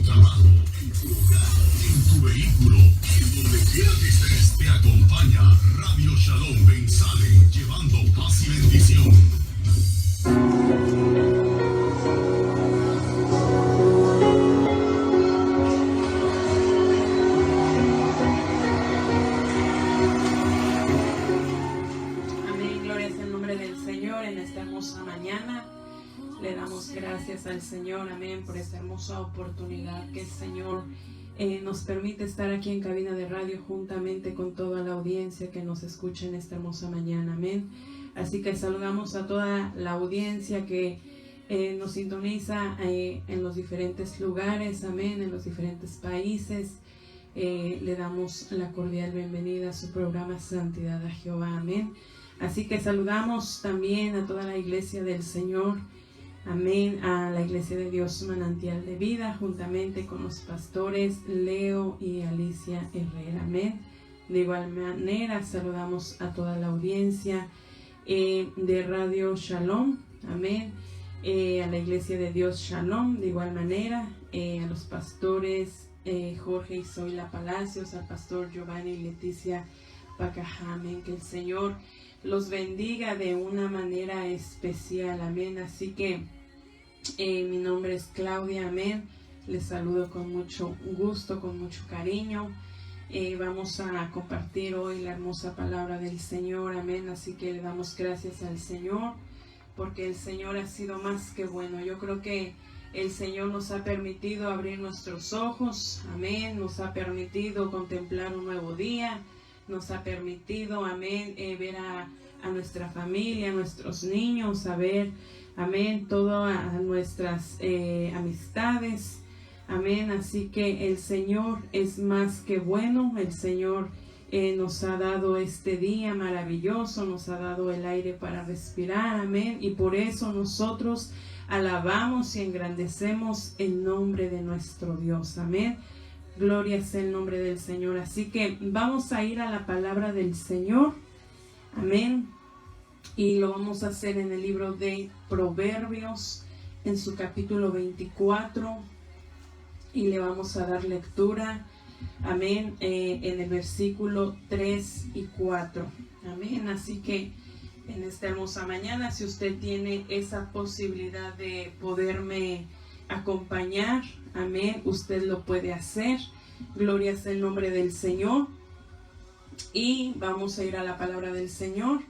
trabajo, en tu hogar, en tu vehículo, en donde quiera que estés, te acompaña Radio Shalom Benzale, llevando paz y bendición. Le damos gracias al Señor, amén, por esta hermosa oportunidad que el Señor nos permite estar aquí en cabina de radio juntamente con toda la audiencia que nos escucha en esta hermosa mañana, amén. Así que saludamos a toda la audiencia que nos sintoniza en los diferentes lugares, amén, en los diferentes países. Le damos la cordial bienvenida a su programa Santidad a Jehová, amén. Así que saludamos también a toda la iglesia del Señor, amén, a la iglesia de Dios Manantial de Vida, juntamente con los pastores Leo y Alicia Herrera, amén. De igual manera saludamos a toda la audiencia de Radio Shalom, amén, a la iglesia de Dios Shalom, de igual manera, a los pastores Jorge y Zoila Palacios, al pastor Giovanni y Leticia Pacajá, amén. Que el Señor los bendiga de una manera especial, amén. Así que mi nombre es Claudia, amén. Les saludo con mucho gusto, con mucho cariño. Vamos a compartir hoy la hermosa palabra del Señor, amén. Así que le damos gracias al Señor, porque el Señor ha sido más que bueno. Yo creo que el Señor nos ha permitido abrir nuestros ojos, amén. Nos ha permitido contemplar un nuevo día. Nos ha permitido, amén, ver a nuestra familia, a nuestros niños, a ver, amén, todas nuestras amistades, amén. Así que el Señor es más que bueno. El Señor nos ha dado este día maravilloso, nos ha dado el aire para respirar, amén. Y por eso nosotros alabamos y engrandecemos el nombre de nuestro Dios, amén. Gloria sea el nombre del Señor. Así que vamos a ir a la palabra del Señor. Amén. Y lo vamos a hacer en el libro de Proverbios, en su capítulo 24. Y le vamos a dar lectura. Amén. En el versículo 3 y 4. Amén. Así que en esta hermosa mañana, si usted tiene esa posibilidad de poderme acompañar, amén, usted lo puede hacer. Gloria sea el nombre del Señor. Y vamos a ir a la palabra del Señor.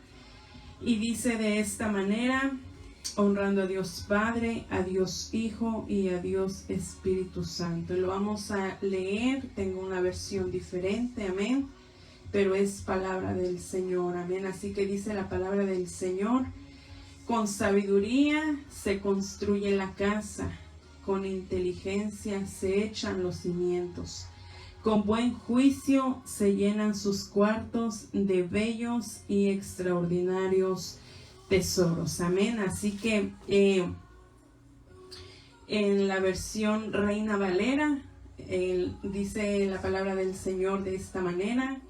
Y dice de esta manera: honrando a Dios Padre, a Dios Hijo y a Dios Espíritu Santo. Y lo vamos a leer. Tengo una versión diferente, amén, pero es palabra del Señor, amén. Así que dice la palabra del Señor: con sabiduría se construye la casa, con inteligencia se echan los cimientos. Con buen juicio se llenan sus cuartos de bellos y extraordinarios tesoros. Amén. Así que en la versión Reina Valera dice la palabra del Señor de esta manera: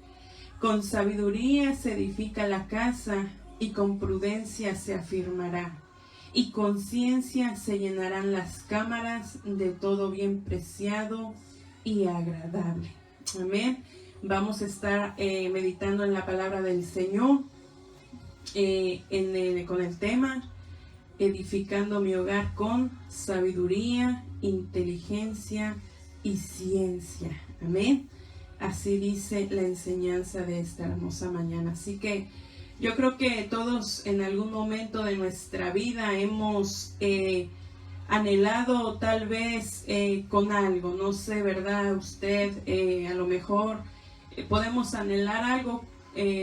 con sabiduría se edifica la casa y con prudencia se afirmará. Y con ciencia se llenarán las cámaras de todo bien preciado y agradable. Amén. Vamos a estar meditando en la palabra del Señor con el tema: edificando mi hogar con sabiduría, inteligencia y ciencia. Amén. Así dice la enseñanza de esta hermosa mañana. Así que yo creo que todos en algún momento de nuestra vida hemos anhelado tal vez con algo, no sé, ¿verdad? Usted a lo mejor podemos anhelar algo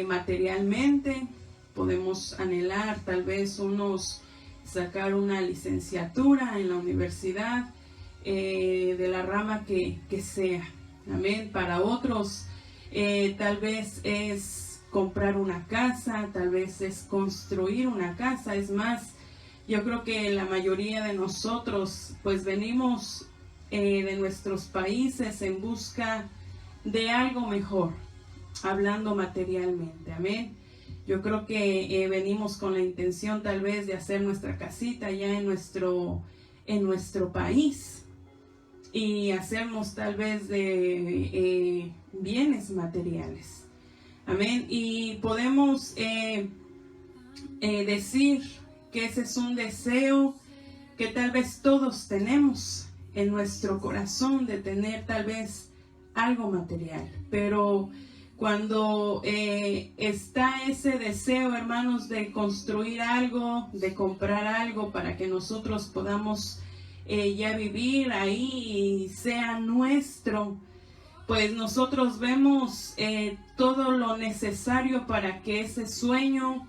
materialmente, podemos anhelar tal vez sacar una licenciatura en la universidad, de la rama que sea, amén. Para otros tal vez es comprar una casa, tal vez es construir una casa. Es más, yo creo que la mayoría de nosotros pues venimos de nuestros países en busca de algo mejor, hablando materialmente, amén. Yo creo que venimos con la intención tal vez de hacer nuestra casita ya en nuestro país. y hacernos tal vez de bienes materiales. Amén. Y podemos decir que ese es un deseo que tal vez todos tenemos en nuestro corazón, de tener tal vez algo material. Pero cuando está ese deseo, hermanos, de construir algo, de comprar algo para que nosotros podamos ya vivir ahí y sea nuestro, pues nosotros vemos todo lo necesario para que ese sueño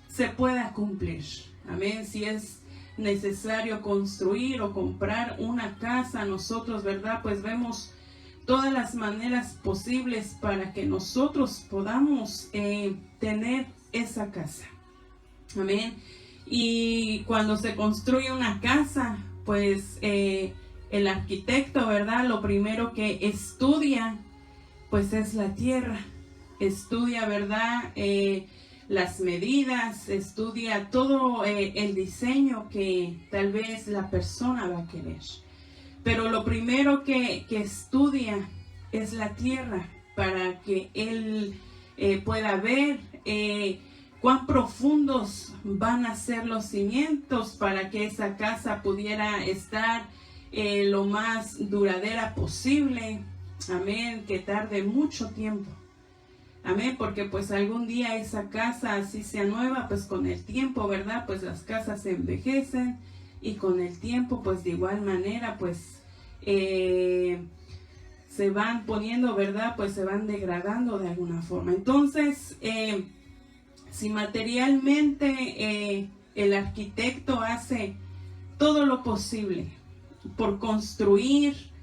se pueda cumplir. Amén. Si es necesario construir o comprar una casa, nosotros, ¿verdad? Pues vemos todas las maneras posibles para que nosotros podamos tener esa casa. Amén. Y cuando se construye una casa, pues el arquitecto, ¿verdad? Lo primero que estudia, pues es la tierra. Estudia, ¿verdad? Las medidas, estudia todo el diseño que tal vez la persona va a querer. Pero lo primero que estudia es la tierra, para que él pueda ver cuán profundos van a ser los cimientos para que esa casa pudiera estar lo más duradera posible. Amén, que tarde mucho tiempo. Amén, porque pues algún día esa casa, así sea nueva, pues con el tiempo, ¿verdad? Pues las casas se envejecen y con el tiempo, pues de igual manera, pues se van poniendo, ¿verdad? Pues se van degradando de alguna forma. Entonces, si materialmente el arquitecto hace todo lo posible por construir,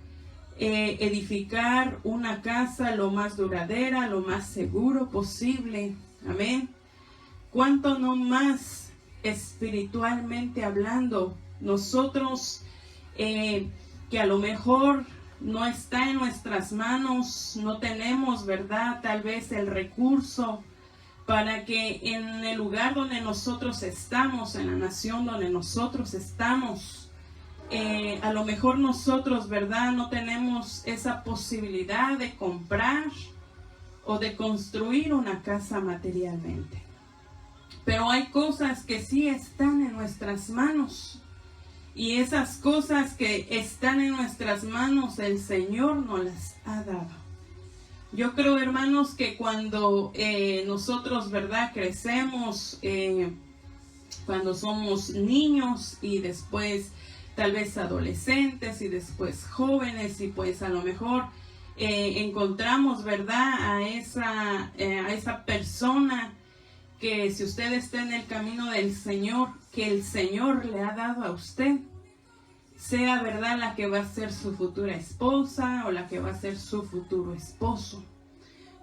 edificar una casa lo más duradera, lo más seguro posible, amén, ¿cuánto no más espiritualmente hablando nosotros que a lo mejor no está en nuestras manos, no tenemos, ¿verdad?, tal vez el recurso para que en el lugar donde nosotros estamos, en la nación donde nosotros estamos, a lo mejor nosotros, ¿verdad?, no tenemos esa posibilidad de comprar o de construir una casa materialmente. Pero hay cosas que sí están en nuestras manos. Y esas cosas que están en nuestras manos, el Señor nos las ha dado. Yo creo, hermanos, que cuando nosotros, ¿verdad?, crecemos, cuando somos niños y después tal vez adolescentes y después jóvenes, y pues a lo mejor encontramos, ¿verdad?, a esa persona que, si usted está en el camino del Señor, que el Señor le ha dado a usted, sea, ¿verdad?, la que va a ser su futura esposa o la que va a ser su futuro esposo.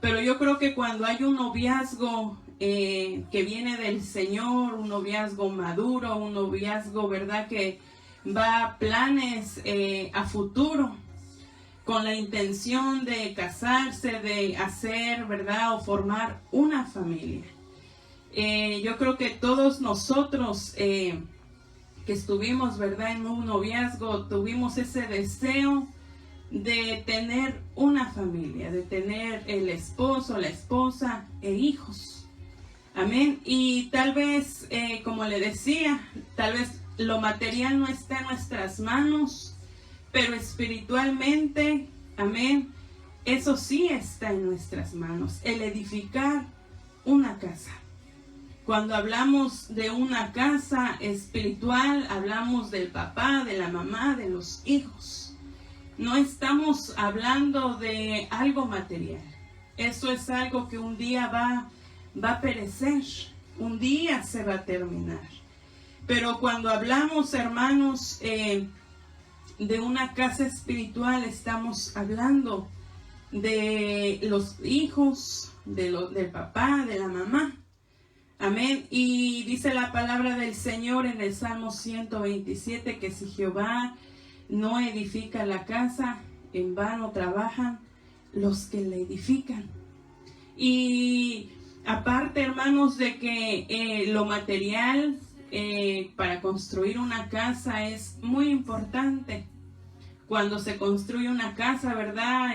Pero yo creo que cuando hay un noviazgo que viene del Señor, un noviazgo maduro, un noviazgo, ¿verdad?, que va a planes a futuro, con la intención de casarse, de hacer, ¿verdad?, o formar una familia. Yo creo que todos nosotros que estuvimos, ¿verdad?, en un noviazgo, tuvimos ese deseo de tener una familia, de tener el esposo, la esposa e hijos. Amén. Y tal vez, como le decía, tal vez lo material no está en nuestras manos, pero espiritualmente, amén, eso sí está en nuestras manos, el edificar una casa. Cuando hablamos de una casa espiritual, hablamos del papá, de la mamá, de los hijos. No estamos hablando de algo material. Eso es algo que un día va a perecer, un día se va a terminar. Pero cuando hablamos, hermanos, de una casa espiritual, estamos hablando de los hijos, del papá, de la mamá. Amén. Y dice la palabra del Señor en el Salmo 127 que si Jehová no edifica la casa, en vano trabajan los que la edifican. Y aparte, hermanos, de que lo material para construir una casa es muy importante. Cuando se construye una casa, ¿verdad?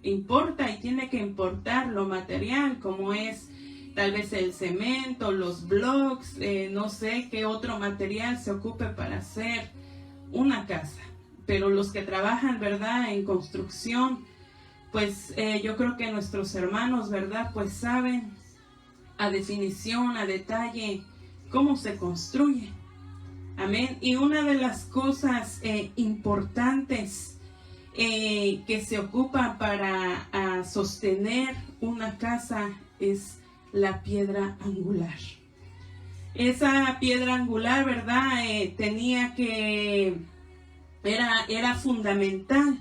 Importa y tiene que importar lo material, como es tal vez el cemento, los blocks, no sé qué otro material se ocupe para hacer una casa. Pero los que trabajan, ¿verdad?, en construcción, pues yo creo que nuestros hermanos, ¿verdad?, pues saben a definición, a detalle, cómo se construye. Amén. Y una de las cosas importantes que se ocupa para sostener una casa es la piedra angular. Esa piedra angular, ¿verdad? Era fundamental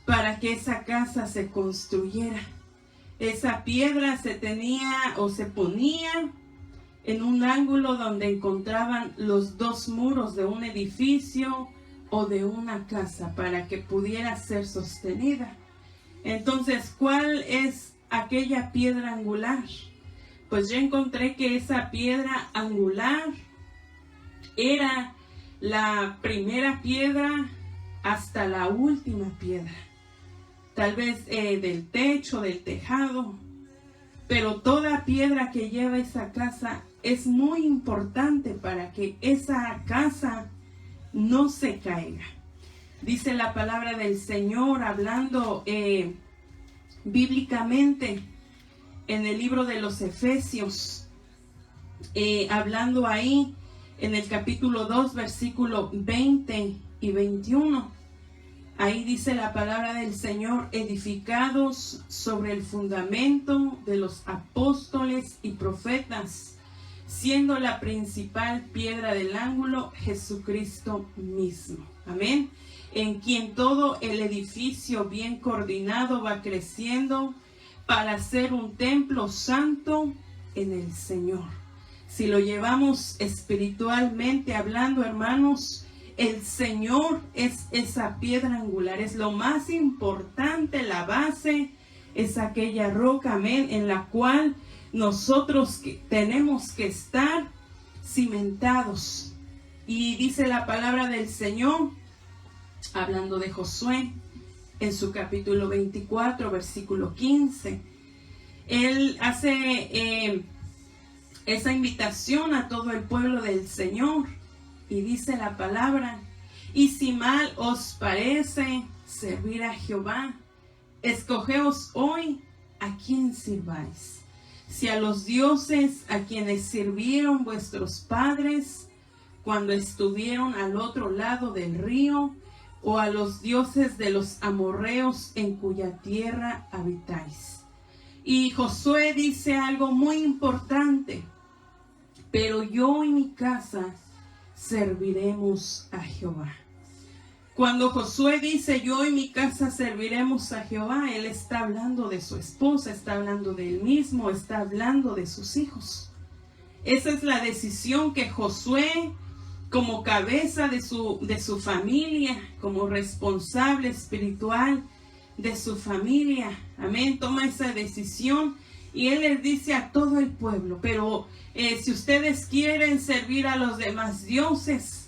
para que esa casa se construyera. Esa piedra se ponía en un ángulo donde encontraban los dos muros de un edificio o de una casa para que pudiera ser sostenida. Entonces, ¿cuál es aquella piedra angular? Pues yo encontré que esa piedra angular era la primera piedra hasta la última piedra. Tal vez del techo, del tejado. Pero toda piedra que lleva esa casa es muy importante para que esa casa no se caiga. Dice la palabra del Señor, hablando bíblicamente en el libro de los Efesios, hablando ahí en el capítulo 2, versículo 20 y 21. Ahí dice la palabra del Señor: edificados sobre el fundamento de los apóstoles y profetas, siendo la principal piedra del ángulo Jesucristo mismo. Amén. En quien todo el edificio bien coordinado va creciendo para ser un templo santo en el Señor. Si lo llevamos espiritualmente hablando, hermanos, el Señor es esa piedra angular, es lo más importante, la base, es aquella roca, amén, en la cual nosotros tenemos que estar cimentados. Y dice la palabra del Señor, hablando de Josué, en su capítulo 24, versículo 15, él hace esa invitación a todo el pueblo del Señor. Y dice la palabra: y si mal os parece servir a Jehová, escogeos hoy a quién sirváis. Si a los dioses a quienes sirvieron vuestros padres cuando estuvieron al otro lado del río, o a los dioses de los amorreos en cuya tierra habitáis. Y Josué dice algo muy importante: pero yo y mi casa serviremos a Jehová. Cuando Josué dice yo y mi casa serviremos a Jehová, él está hablando de su esposa, está hablando de él mismo, está hablando de sus hijos. Esa es la decisión que Josué, como cabeza de su familia, como responsable espiritual de su familia, amén, toma esa decisión. Y él les dice a todo el pueblo: pero si ustedes quieren servir a los demás dioses,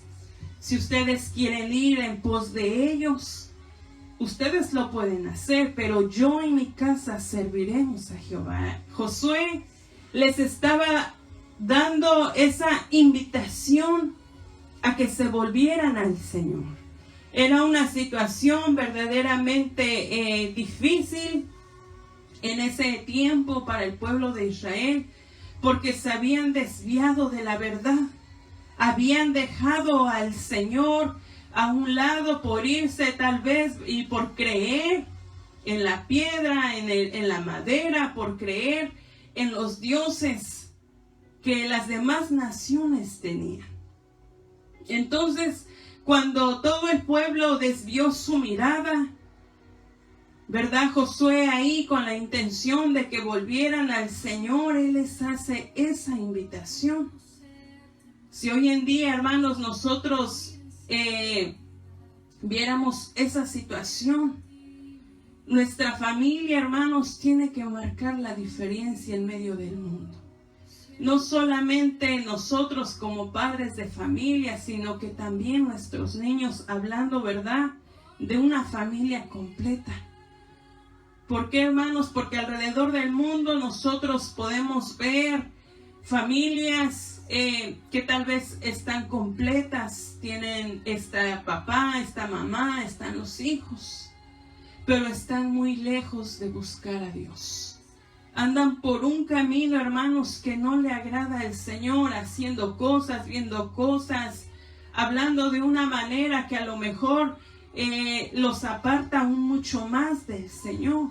si ustedes quieren ir en pos de ellos, ustedes lo pueden hacer, pero yo y mi casa serviremos a Jehová. Josué les estaba dando esa invitación a que se volvieran al Señor. Era una situación verdaderamente difícil en ese tiempo para el pueblo de Israel, porque se habían desviado de la verdad, habían dejado al Señor a un lado por irse tal vez y por creer en la piedra, en la madera, por creer en los dioses que las demás naciones tenían. Entonces, cuando todo el pueblo desvió su mirada, ¿verdad? Josué ahí con la intención de que volvieran al Señor, él les hace esa invitación. Si hoy en día, hermanos, nosotros viéramos esa situación, nuestra familia, hermanos, tiene que marcar la diferencia en medio del mundo. No solamente nosotros como padres de familia, sino que también nuestros niños, hablando verdad de una familia completa. ¿Por qué, hermanos? Porque alrededor del mundo nosotros podemos ver familias que tal vez están completas, tienen papá, mamá, están los hijos, pero están muy lejos de buscar a Dios. Andan por un camino, hermanos, que no le agrada al Señor, haciendo cosas, viendo cosas, hablando de una manera que a lo mejor los aparta aún mucho más del Señor.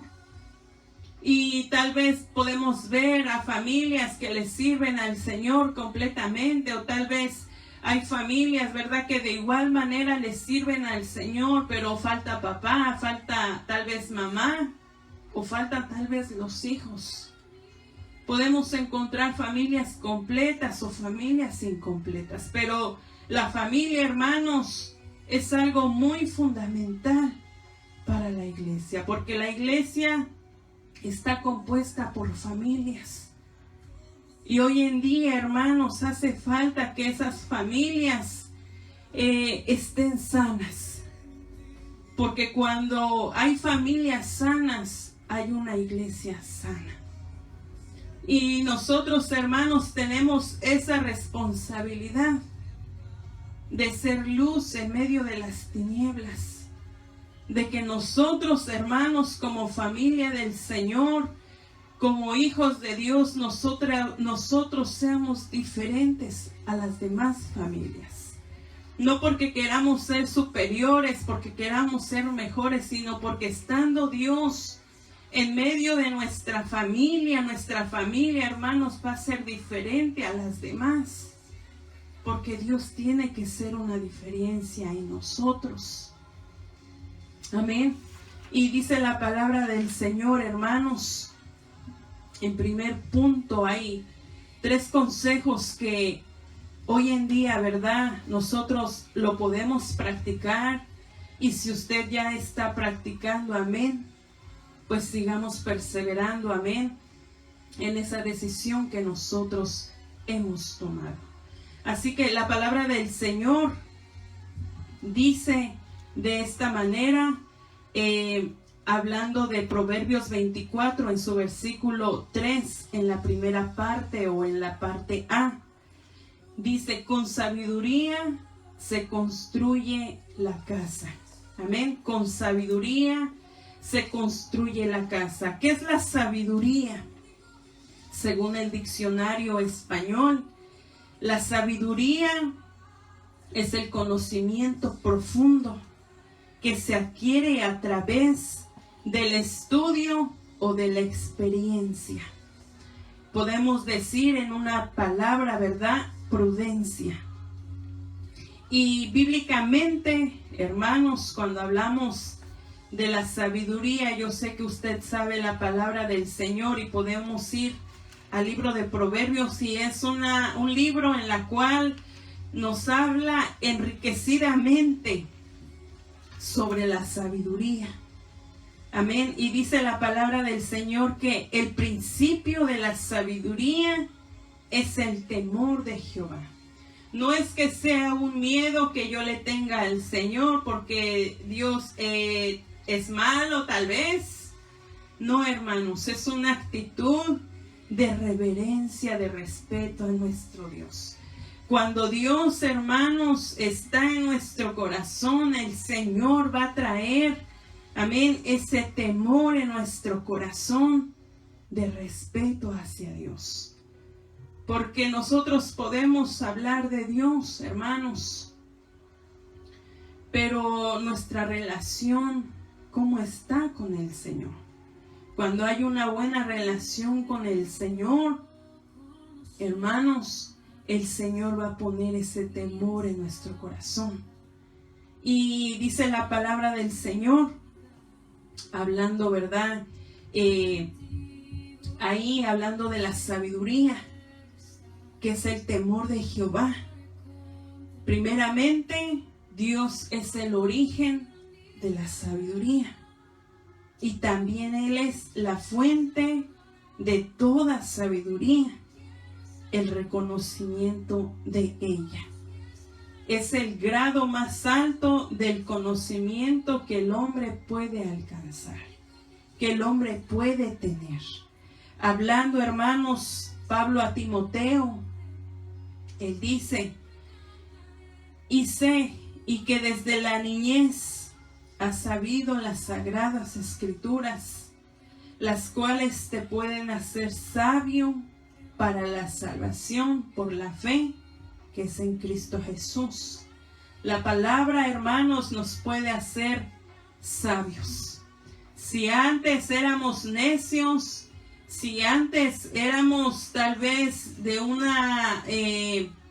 Y tal vez podemos ver a familias que le sirven al Señor completamente, o tal vez hay familias, ¿verdad?, que de igual manera le sirven al Señor, pero falta papá, falta tal vez mamá, o faltan tal vez los hijos. Podemos encontrar familias completas o familias incompletas, pero la familia, hermanos, es algo muy fundamental para la iglesia, porque la iglesia está compuesta por familias. Y hoy en día, hermanos, hace falta que esas familias estén sanas. Porque cuando hay familias sanas, hay una iglesia sana. Y nosotros, hermanos, tenemos esa responsabilidad de ser luz en medio de las tinieblas. De que nosotros, hermanos, como familia del Señor, como hijos de Dios, nosotros seamos diferentes a las demás familias. No porque queramos ser superiores, porque queramos ser mejores, sino porque estando Dios en medio de nuestra familia, hermanos, va a ser diferente a las demás. Porque Dios tiene que ser una diferencia en nosotros. Amén. Y dice la palabra del Señor, hermanos, en primer punto hay 3 consejos que hoy en día, ¿verdad?, nosotros lo podemos practicar. Y si usted ya está practicando, amén, pues sigamos perseverando, amén, en esa decisión que nosotros hemos tomado. Así que la palabra del Señor dice de esta manera, hablando de Proverbios 24 en su versículo 3, en la primera parte o en la parte A, dice: con sabiduría se construye la casa. Amén. Con sabiduría se construye la casa. ¿Qué es la sabiduría? Según el diccionario español, la sabiduría es el conocimiento profundo que se adquiere a través del estudio o de la experiencia. Podemos decir en una palabra, ¿verdad?, prudencia. Y bíblicamente, hermanos, cuando hablamos de la sabiduría, yo sé que usted sabe la palabra del Señor y podemos ir al libro de Proverbios, y es un libro en la cual nos habla enriquecidamente sobre la sabiduría. Amén. Y dice la palabra del Señor que el principio de la sabiduría es el temor de Jehová. No es que sea un miedo que yo le tenga al Señor porque Dios es malo, tal vez. No, hermanos, es una actitud de reverencia, de respeto a nuestro Dios. Cuando Dios, hermanos, está en nuestro corazón, el Señor va a traer, amén, ese temor en nuestro corazón de respeto hacia Dios. Porque nosotros podemos hablar de Dios, hermanos, pero nuestra relación, ¿cómo está con el Señor? Cuando hay una buena relación con el Señor, hermanos, el Señor va a poner ese temor en nuestro corazón. Y dice la palabra del Señor, hablando, ¿verdad? Ahí hablando de la sabiduría, que es el temor de Jehová. Primeramente, Dios es el origen de la sabiduría. Y también Él es la fuente de toda sabiduría, el reconocimiento de ella. es el grado más alto del conocimiento que el hombre puede alcanzar, que el hombre puede tener. Hablando, hermanos, Pablo a Timoteo, él dice: y sé, y que desde la niñez has sabido las sagradas escrituras, las cuales te pueden hacer sabio para la salvación por la fe que es en Cristo Jesús. La palabra, hermanos, nos puede hacer sabios. Si antes éramos necios, si antes éramos tal vez de una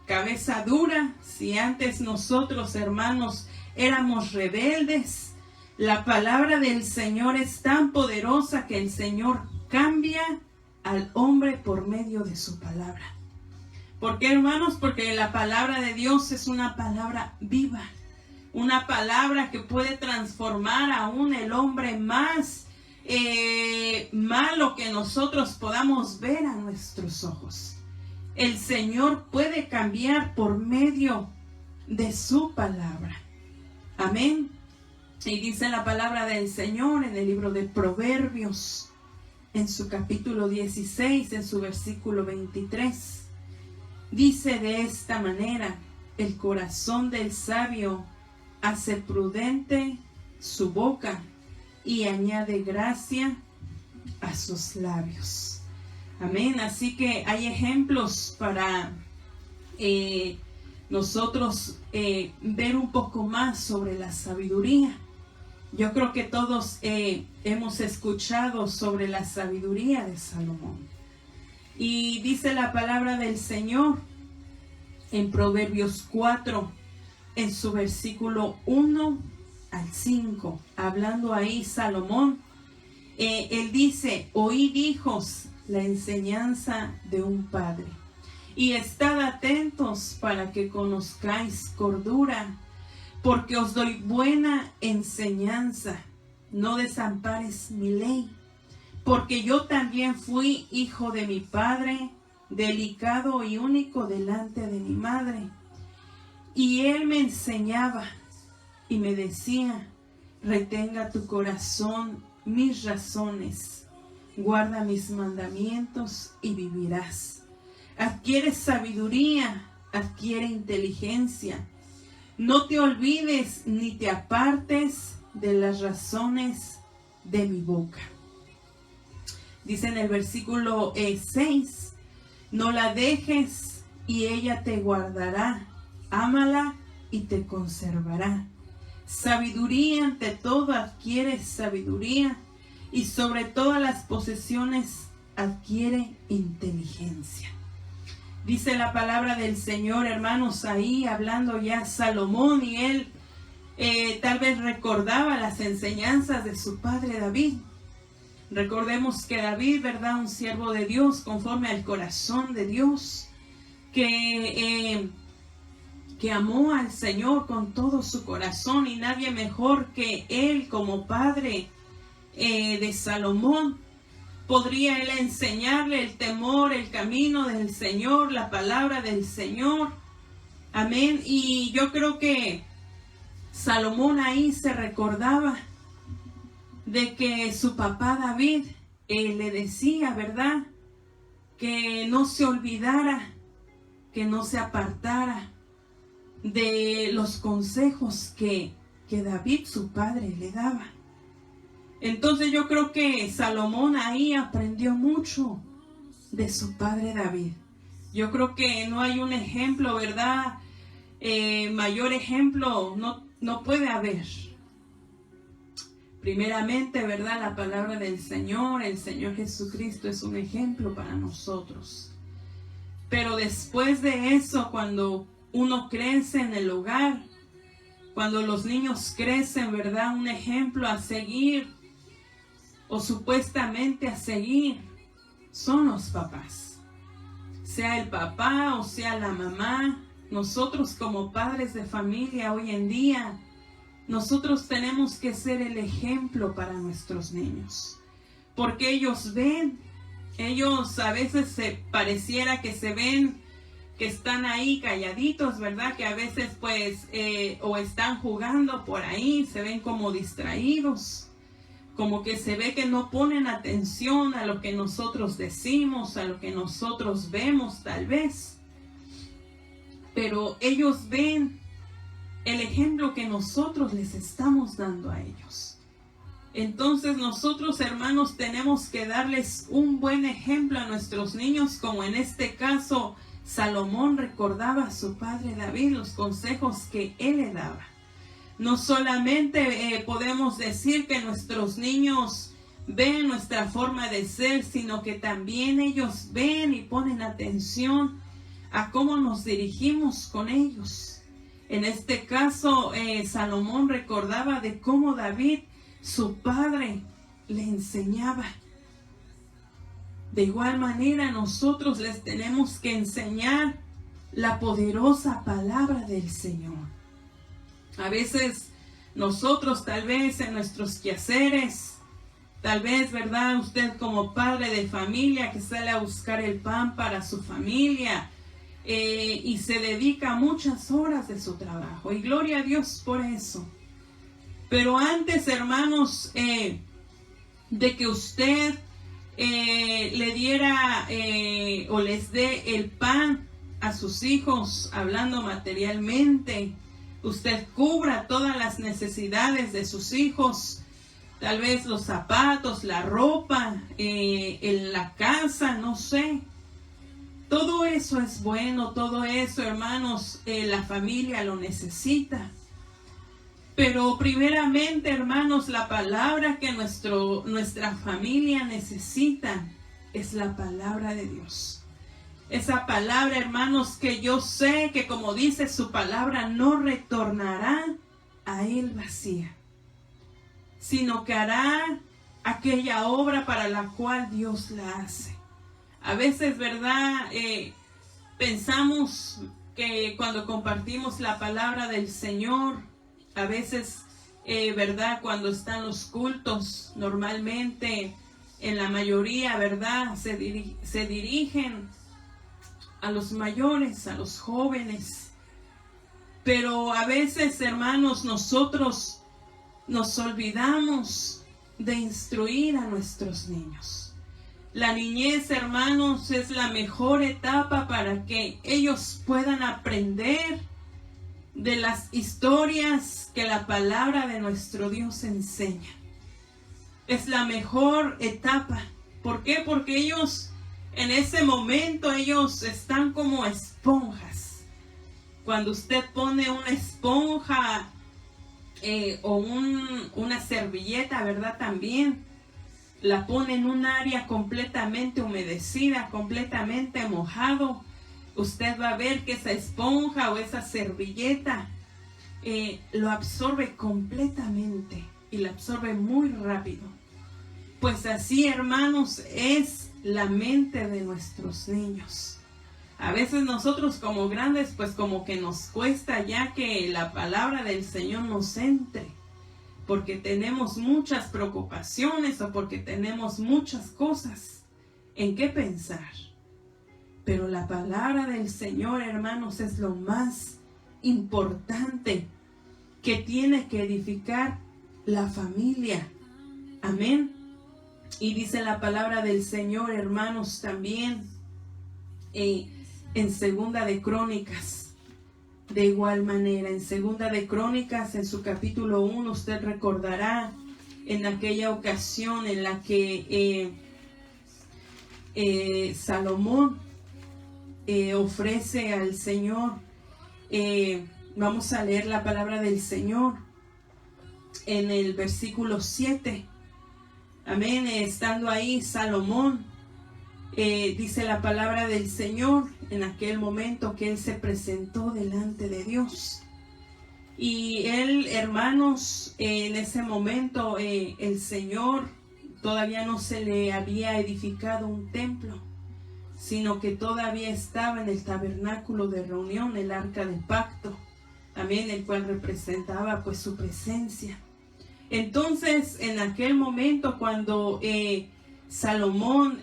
cabeza dura, si antes nosotros, hermanos, éramos rebeldes, la palabra del Señor es tan poderosa que el Señor cambia al hombre por medio de su palabra. ¿Por qué, hermanos? Porque la palabra de Dios es una palabra viva, una palabra que puede transformar aún el hombre más malo que nosotros podamos ver a nuestros ojos. El Señor puede cambiar por medio de su palabra. Amén. Y dice la palabra del Señor en el libro de Proverbios, en su capítulo 16, en su versículo 23. Dice de esta manera: el corazón del sabio hace prudente su boca y añade gracia a sus labios. Amén. Así que hay ejemplos para nosotros ver un poco más sobre la sabiduría. Yo creo que todos hemos escuchado sobre la sabiduría de Salomón. Y dice la palabra del Señor en Proverbios 4, en su versículo 1 al 5, hablando ahí Salomón, él dice: oíd, hijos, la enseñanza de un padre, y estad atentos para que conozcáis cordura, porque os doy buena enseñanza. No desampares mi ley, porque yo también fui hijo de mi padre, delicado y único delante de mi madre. Y él me enseñaba y me decía: retenga tu corazón mis razones, guarda mis mandamientos y vivirás. Adquiere sabiduría, adquiere inteligencia. No te olvides ni te apartes de las razones de mi boca. Dice en el versículo 6, no la dejes y ella te guardará, ámala y te conservará. Sabiduría ante todo adquiere sabiduría, y sobre todas las posesiones adquiere inteligencia. Dice la palabra del Señor, hermanos, ahí hablando ya Salomón, y él tal vez recordaba las enseñanzas de su padre David. Recordemos que David, ¿verdad?, un siervo de Dios conforme al corazón de Dios, que amó al Señor con todo su corazón, y nadie mejor que él como padre de Salomón podría él enseñarle el temor, el camino del Señor, la palabra del Señor. Amén. Y yo creo que Salomón ahí se recordaba de que su papá David le decía, ¿verdad?, que no se olvidara, que no se apartara de los consejos que David, su padre, le daba. Entonces yo creo que Salomón ahí aprendió mucho de su padre David. Yo creo que no hay un ejemplo, ¿verdad? Mayor ejemplo no puede haber. Primeramente, ¿verdad?, la palabra del Señor, el Señor Jesucristo es un ejemplo para nosotros. Pero después de eso, cuando uno crece en el hogar, cuando los niños crecen, ¿verdad?, un ejemplo a seguir, o supuestamente a seguir, son los papás. Sea el papá o sea la mamá, nosotros como padres de familia hoy en día, nosotros tenemos que ser el ejemplo para nuestros niños. Porque ellos ven, ellos a veces pareciera que se ven que están ahí calladitos, ¿verdad? Que a veces pues o están jugando por ahí, se ven como distraídos, como que se ve que no ponen atención a lo que nosotros decimos, a lo que nosotros vemos tal vez. Pero ellos ven el ejemplo que nosotros les estamos dando a ellos. Entonces nosotros, hermanos, tenemos que darles un buen ejemplo a nuestros niños, como en este caso Salomón recordaba a su padre David los consejos que él le daba. No solamente podemos decir que nuestros niños ven nuestra forma de ser, sino que también ellos ven y ponen atención a cómo nos dirigimos con ellos. En este caso, Salomón recordaba de cómo David, su padre, le enseñaba. De igual manera, nosotros les tenemos que enseñar la poderosa palabra del Señor. A veces nosotros tal vez en nuestros quehaceres, tal vez, ¿verdad? Usted como padre de familia que sale a buscar el pan para su familia y se dedica muchas horas de su trabajo. Y gloria a Dios por eso. Pero antes, hermanos, de que usted le diera o les dé el pan a sus hijos, hablando materialmente, usted cubra todas las necesidades de sus hijos, tal vez los zapatos, la ropa, en la casa, no sé. Todo eso es bueno, todo eso, hermanos, la familia lo necesita. Pero primeramente, hermanos, la palabra que nuestra familia necesita es la palabra de Dios. Esa palabra, hermanos, que yo sé que como dice su palabra, no retornará a él vacía, sino que hará aquella obra para la cual Dios la hace. A veces, ¿verdad? Pensamos que cuando compartimos la palabra del Señor, a veces, ¿verdad? Cuando están los cultos, normalmente, en la mayoría, ¿verdad? Se dirigen a los mayores, a los jóvenes. Pero a veces, hermanos, nosotros nos olvidamos de instruir a nuestros niños. La niñez, hermanos, es la mejor etapa para que ellos puedan aprender de las historias que la palabra de nuestro Dios enseña. Es la mejor etapa. ¿Por qué? Porque ellos, en ese momento, ellos están como esponjas. Cuando usted pone una esponja o una servilleta, ¿verdad? También la pone en un área completamente humedecida, completamente mojado. Usted va a ver que esa esponja o esa servilleta lo absorbe completamente y la absorbe muy rápido. Pues así, hermanos, es la mente de nuestros niños. A veces nosotros como grandes, pues como que nos cuesta ya que la palabra del Señor nos entre, porque tenemos muchas preocupaciones o porque tenemos muchas cosas en qué pensar. Pero la palabra del Señor, hermanos, es lo más importante que tiene que edificar la familia. Amén. Y dice la palabra del Señor, hermanos, también en Segunda de Crónicas, de igual manera, en Segunda de Crónicas, en su capítulo 1, usted recordará en aquella ocasión en la que Salomón ofrece al Señor. Vamos a leer la palabra del Señor en el versículo 7. Amén. Estando ahí Salomón, dice la palabra del Señor en aquel momento que él se presentó delante de Dios. Y él, hermanos, en ese momento el Señor todavía no se le había edificado un templo, sino que todavía estaba en el tabernáculo de reunión, el arca del pacto, también el cual representaba pues su presencia. Entonces, en aquel momento cuando Salomón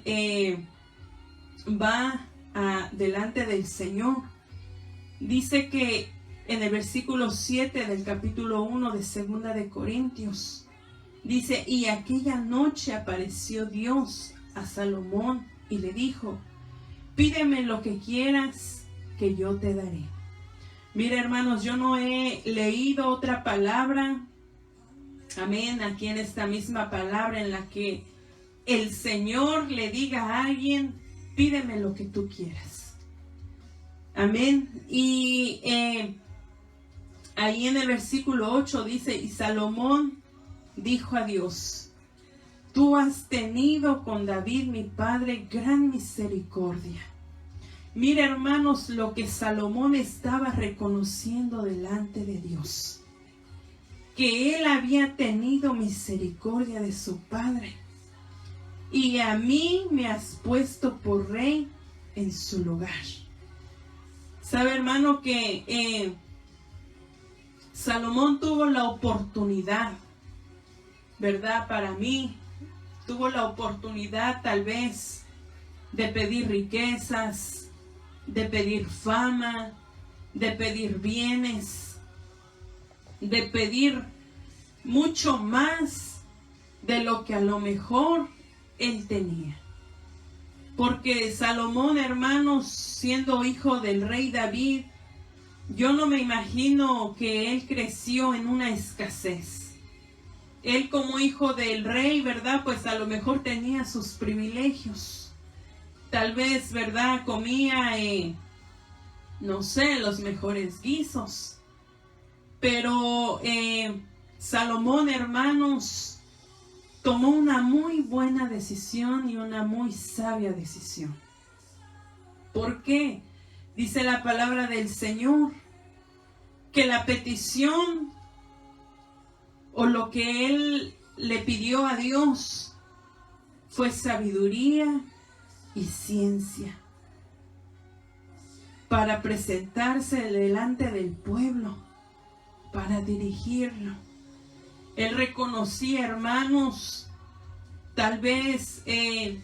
va delante del Señor. Dice que en el versículo 7 del capítulo 1 de Segunda de Corintios, dice: y aquella noche apareció Dios a Salomón y le dijo: pídeme lo que quieras, que yo te daré. Mira, hermanos, yo no he leído otra palabra, amén, aquí en esta misma palabra en la que el Señor le diga a alguien: pídeme lo que tú quieras. Amén. Y ahí en el versículo 8 dice: y Salomón dijo a Dios: tú has tenido con David mi padre gran misericordia. Mira, hermanos, lo que Salomón estaba reconociendo delante de Dios, que él había tenido misericordia de su padre, y a mí me has puesto por rey en su lugar. Sabe, hermano, que Salomón tuvo la oportunidad, ¿verdad? Para mí, tuvo la oportunidad tal vez de pedir riquezas, de pedir fama, de pedir bienes, de pedir mucho más de lo que a lo mejor él tenía. Porque Salomón, hermanos, siendo hijo del rey David, yo no me imagino que él creció en una escasez. Él como hijo del rey, ¿verdad? Pues a lo mejor tenía sus privilegios. Tal vez, ¿verdad? Comía, no sé, los mejores guisos. Pero Salomón, hermanos, tomó una muy buena decisión y una muy sabia decisión. ¿Por qué? Dice la palabra del Señor que la petición o lo que él le pidió a Dios fue sabiduría y ciencia para presentarse delante del pueblo, para dirigirlo. Él reconocía, hermanos, tal vez que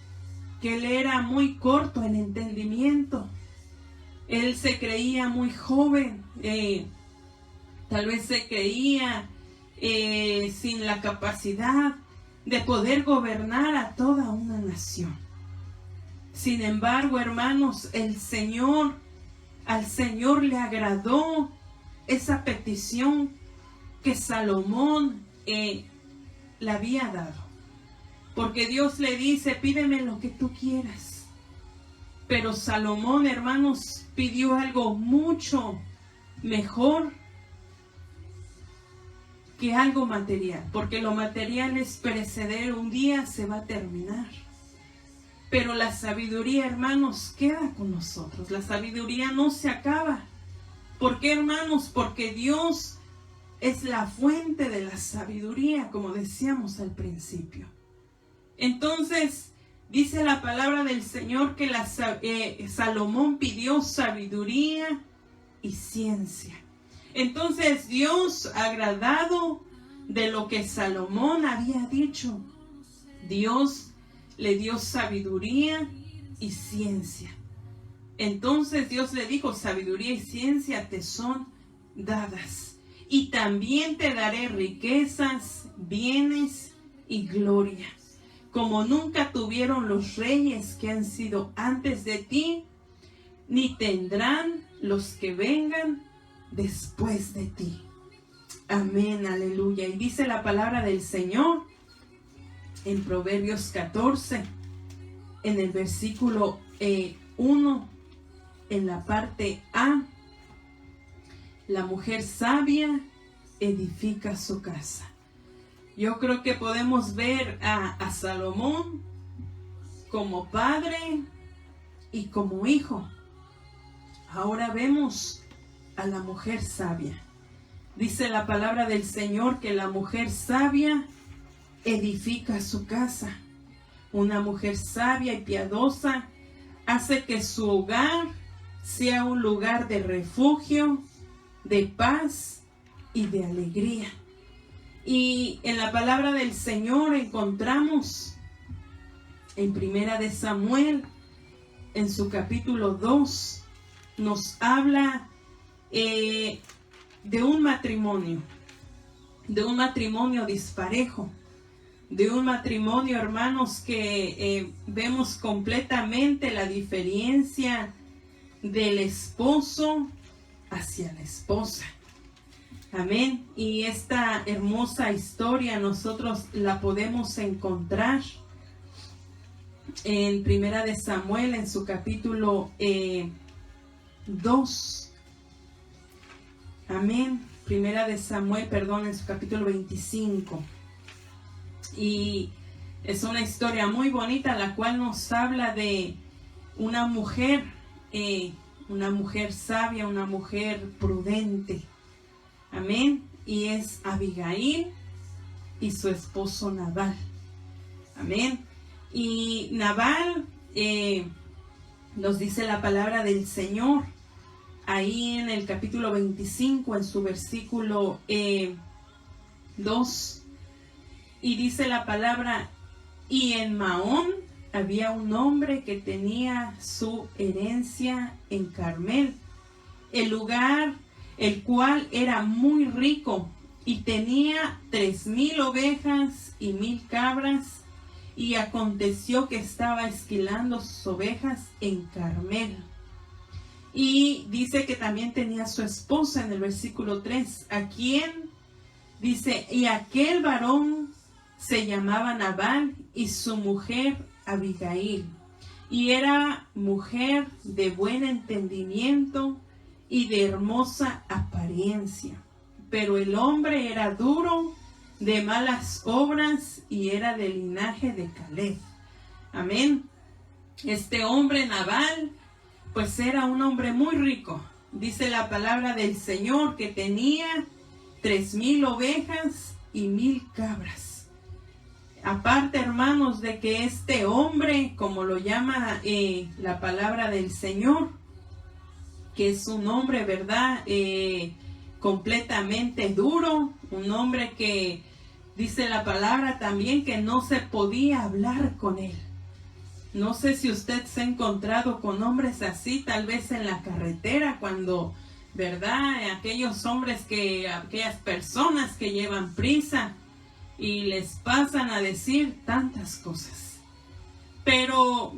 él era muy corto en entendimiento. Él se creía muy joven, tal vez se creía sin la capacidad de poder gobernar a toda una nación. Sin embargo, hermanos, al Señor le agradó esa petición que Salomón le había dado. Porque Dios le dice: pídeme lo que tú quieras. Pero Salomón, hermanos, pidió algo mucho mejor que algo material. Porque lo material es perecedero, un día se va a terminar. Pero la sabiduría, hermanos, queda con nosotros. La sabiduría no se acaba. ¿Por qué, hermanos? Porque Dios es la fuente de la sabiduría, como decíamos al principio. Entonces, dice la palabra del Señor que Salomón pidió sabiduría y ciencia. Entonces, Dios, agradado de lo que Salomón había dicho, Dios le dio sabiduría y ciencia. Entonces Dios le dijo: sabiduría y ciencia te son dadas, y también te daré riquezas, bienes y gloria, como nunca tuvieron los reyes que han sido antes de ti, ni tendrán los que vengan después de ti. Amén, aleluya. Y dice la palabra del Señor en Proverbios 14, en el versículo 1, en la parte A: la mujer sabia edifica su casa. Yo creo que podemos ver a Salomón como padre y como hijo. Ahora vemos a la mujer sabia. Dice la palabra del Señor que la mujer sabia edifica su casa. Una mujer sabia y piadosa hace que su hogar sea un lugar de refugio, de paz y de alegría. Y en la palabra del Señor encontramos en Primera de Samuel, en su capítulo 2, nos habla de un matrimonio disparejo, de un matrimonio, hermanos, que vemos completamente la diferencia del esposo hacia la esposa. Amén. Y esta hermosa historia nosotros la podemos encontrar en Primera de Samuel, en su capítulo 2. Amén. Primera de Samuel, en su capítulo 25. Y es una historia muy bonita, la cual nos habla de una mujer sabia, una mujer prudente. Amén. Y es Abigail y su esposo Nabal. Amén. Y Nabal, nos dice la palabra del Señor, ahí en el capítulo 25, en su versículo 2, y dice la palabra: y en Maón había un hombre que tenía su herencia en Carmel, el lugar el cual era muy rico, y tenía 3,000 ovejas y 1,000 cabras, y aconteció que estaba esquilando sus ovejas en Carmel. Y dice que también tenía su esposa en el versículo 3, a quien dice: y aquel varón se llamaba Nabal, y su mujer Abigail, y era mujer de buen entendimiento y de hermosa apariencia, pero el hombre era duro, de malas obras, y era del linaje de Caleb. Amén. Este hombre Nabal, pues era un hombre muy rico. Dice la palabra del Señor que tenía 3,000 ovejas y 1,000 cabras. Aparte, hermanos, de que este hombre, como lo llama la palabra del Señor, que es un hombre, ¿verdad?, completamente duro, un hombre que dice la palabra también que no se podía hablar con él. No sé si usted se ha encontrado con hombres así, tal vez en la carretera, cuando, ¿verdad?, aquellas personas que llevan prisa y les pasan a decir tantas cosas. Pero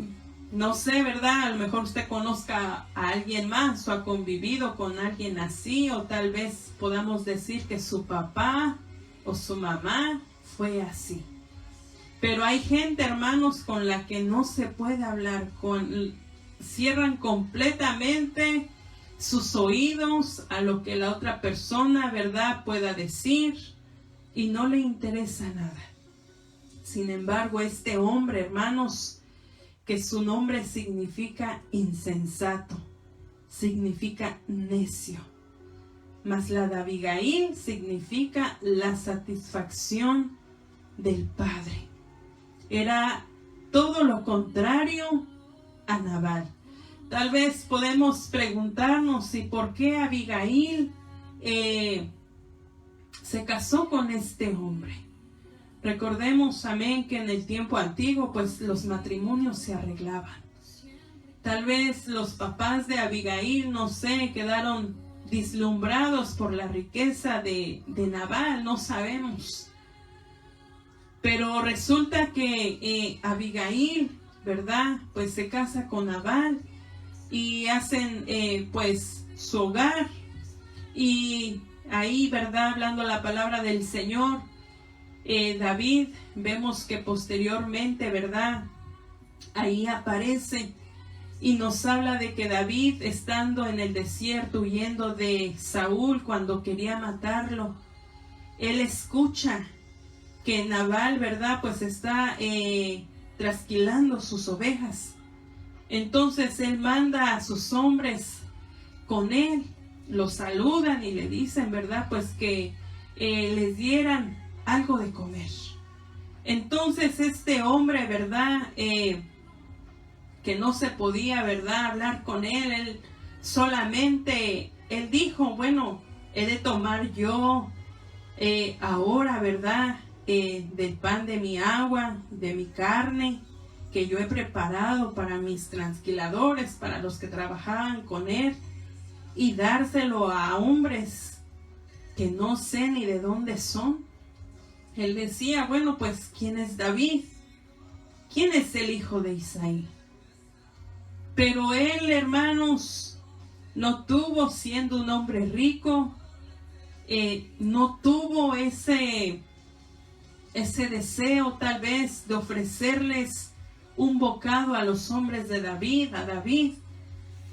no sé, ¿verdad? A lo mejor usted conozca a alguien más o ha convivido con alguien así, o tal vez podamos decir que su papá o su mamá fue así. Pero hay gente, hermanos, con la que no se puede hablar, cierran completamente sus oídos a lo que la otra persona, ¿verdad?, pueda decir, y no le interesa nada. Sin embargo, este hombre, hermanos, que su nombre significa insensato, significa necio, mas la de Abigail significa la satisfacción del Padre. Era todo lo contrario a Nabal. Tal vez podemos preguntarnos ¿y por qué Abigail se casó con este hombre? Recordemos, amén, que en el tiempo antiguo, pues los matrimonios se arreglaban. Tal vez los papás de Abigail, no sé, quedaron deslumbrados por la riqueza de Nabal, no sabemos. Pero resulta que Abigail, ¿verdad?, pues se casa con Nabal y hacen pues su hogar. Y ahí, ¿verdad?, hablando la palabra del Señor, David, vemos que posteriormente, ¿verdad?, ahí aparece y nos habla de que David, estando en el desierto huyendo de Saúl cuando quería matarlo, él escucha que Nabal, ¿verdad?, pues está trasquilando sus ovejas. Entonces él manda a sus hombres con él, los saludan y le dicen, ¿verdad?, pues que les dieran algo de comer. Entonces este hombre, ¿verdad?, que no se podía, ¿verdad?, hablar con él, él dijo, bueno, he de tomar yo ahora, ¿verdad?, del pan de mi agua, de mi carne, que yo he preparado para mis transquiladores, para los que trabajaban con él, y dárselo a hombres que no sé ni de dónde son. Él decía, bueno, pues, ¿quién es David? ¿Quién es el hijo de Isaí? Pero él, hermanos, no tuvo, siendo un hombre rico, no tuvo ese deseo tal vez de ofrecerles un bocado a los hombres de David, a David,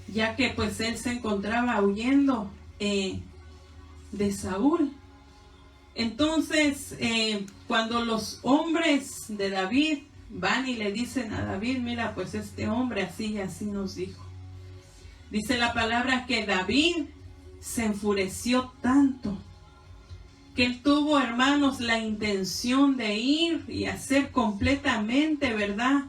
ya que pues él se encontraba huyendo de Saúl. Entonces, cuando los hombres de David van y le dicen a David, mira, pues este hombre así y así nos dijo. Dice la palabra que David se enfureció tanto que él tuvo, hermanos, la intención de ir y hacer completamente, ¿verdad?,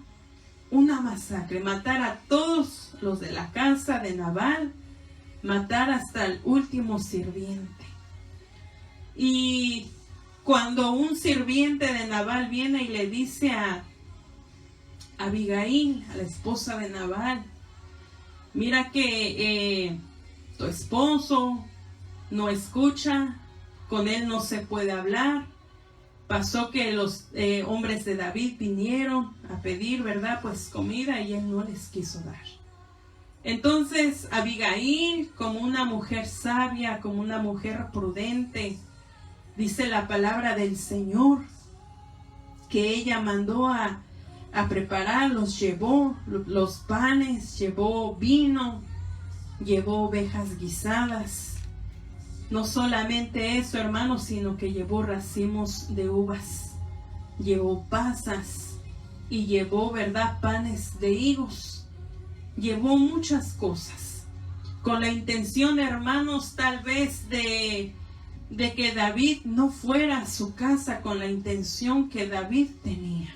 una masacre, matar a todos los de la casa de Nabal, matar hasta el último sirviente. Y cuando un sirviente de Nabal viene y le dice a Abigail, a la esposa de Nabal, mira que tu esposo no escucha, con él no se puede hablar. Pasó que los hombres de David vinieron a pedir, ¿verdad?, pues comida, y él no les quiso dar. Entonces Abigail, como una mujer sabia, como una mujer prudente, dice la palabra del Señor, que ella mandó a preparar, los llevó los panes, llevó vino, llevó ovejas guisadas. No solamente eso, hermanos, sino que llevó racimos de uvas, llevó pasas y llevó, ¿verdad?, panes de higos. Llevó muchas cosas con la intención, hermanos, tal vez de que David no fuera a su casa, con la intención que David tenía.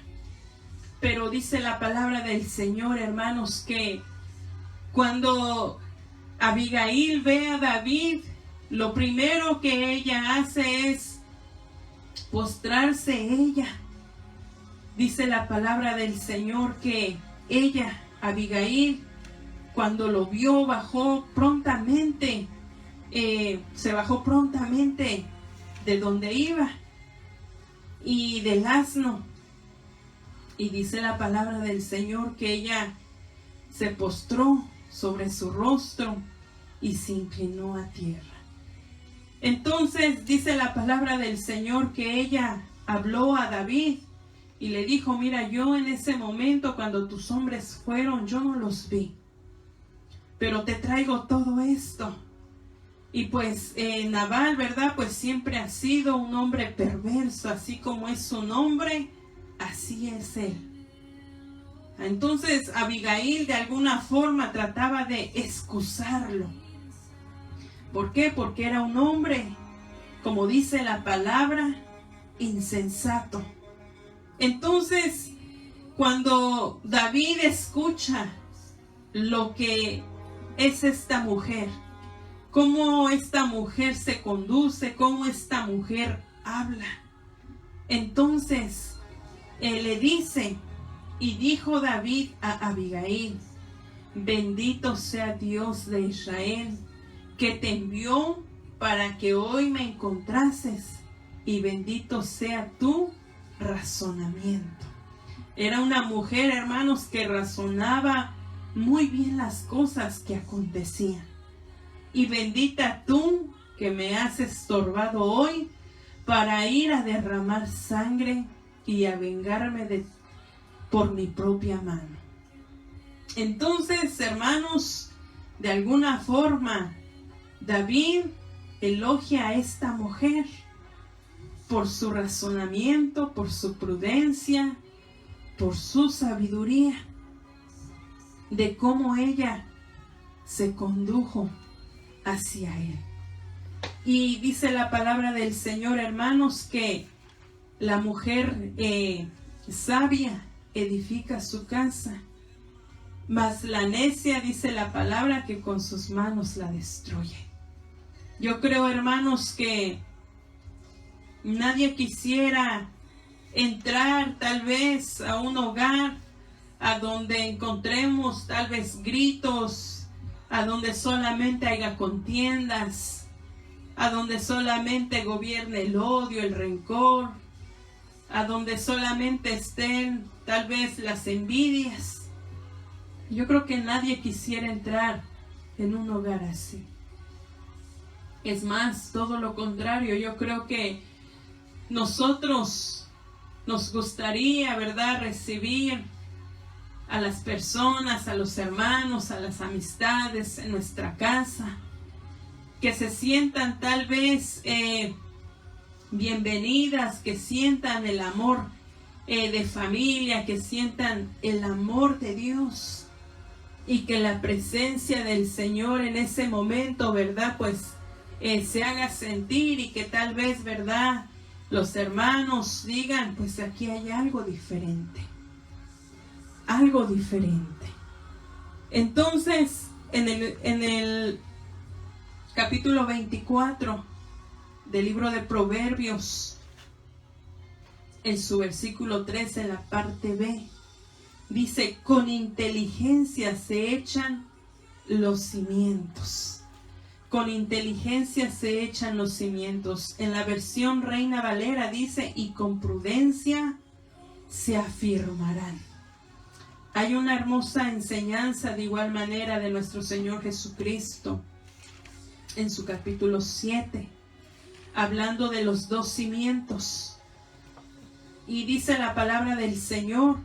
Pero dice la palabra del Señor, hermanos, que cuando Abigail ve a David, lo primero que ella hace es postrarse ella. Dice la palabra del Señor que ella, Abigail, cuando lo vio, bajó prontamente, se bajó prontamente de donde iba y del asno. Y dice la palabra del Señor que ella se postró sobre su rostro y se inclinó a tierra. Entonces dice la palabra del Señor que ella habló a David y le dijo, mira, yo en ese momento cuando tus hombres fueron, yo no los vi, pero te traigo todo esto. Y pues Nabal, ¿verdad?, pues siempre ha sido un hombre perverso, así como es su nombre, así es él. Entonces Abigail de alguna forma trataba de excusarlo. ¿Por qué? Porque era un hombre, como dice la palabra, insensato. Entonces, cuando David escucha lo que es esta mujer, cómo esta mujer se conduce, cómo esta mujer habla, entonces le dice, y dijo David a Abigail, bendito sea Dios de Israel, que te envió para que hoy me encontrases, y bendito sea tu razonamiento. Era una mujer, hermanos, que razonaba muy bien las cosas que acontecían. Y bendita tú que me has estorbado hoy para ir a derramar sangre y a vengarme por mi propia mano. Entonces, hermanos, de alguna forma, David elogia a esta mujer por su razonamiento, por su prudencia, por su sabiduría, de cómo ella se condujo hacia él. Y dice la palabra del Señor, hermanos, que la mujer sabia edifica su casa, mas la necia, dice la palabra, que con sus manos la destruye. Yo creo, hermanos, que nadie quisiera entrar tal vez a un hogar a donde encontremos tal vez gritos, a donde solamente haya contiendas, a donde solamente gobierne el odio, el rencor, a donde solamente estén tal vez las envidias. Yo creo que nadie quisiera entrar en un hogar así. Es más, todo lo contrario, yo creo que nosotros nos gustaría, ¿verdad?, recibir a las personas, a los hermanos, a las amistades en nuestra casa, que se sientan tal vez bienvenidas, que sientan el amor de familia, que sientan el amor de Dios, y que la presencia del Señor en ese momento, ¿verdad?, pues se haga sentir, y que tal vez, ¿verdad?, los hermanos digan, pues aquí hay algo diferente. Algo diferente. Entonces, en el capítulo 24 del libro de Proverbios, en su versículo 13, en la parte B, dice: con inteligencia se echan los cimientos. Con inteligencia se echan los cimientos. En la versión Reina Valera dice: y con prudencia se afirmarán. Hay una hermosa enseñanza de igual manera de nuestro Señor Jesucristo en su capítulo 7, hablando de los dos cimientos. Y dice la palabra del Señor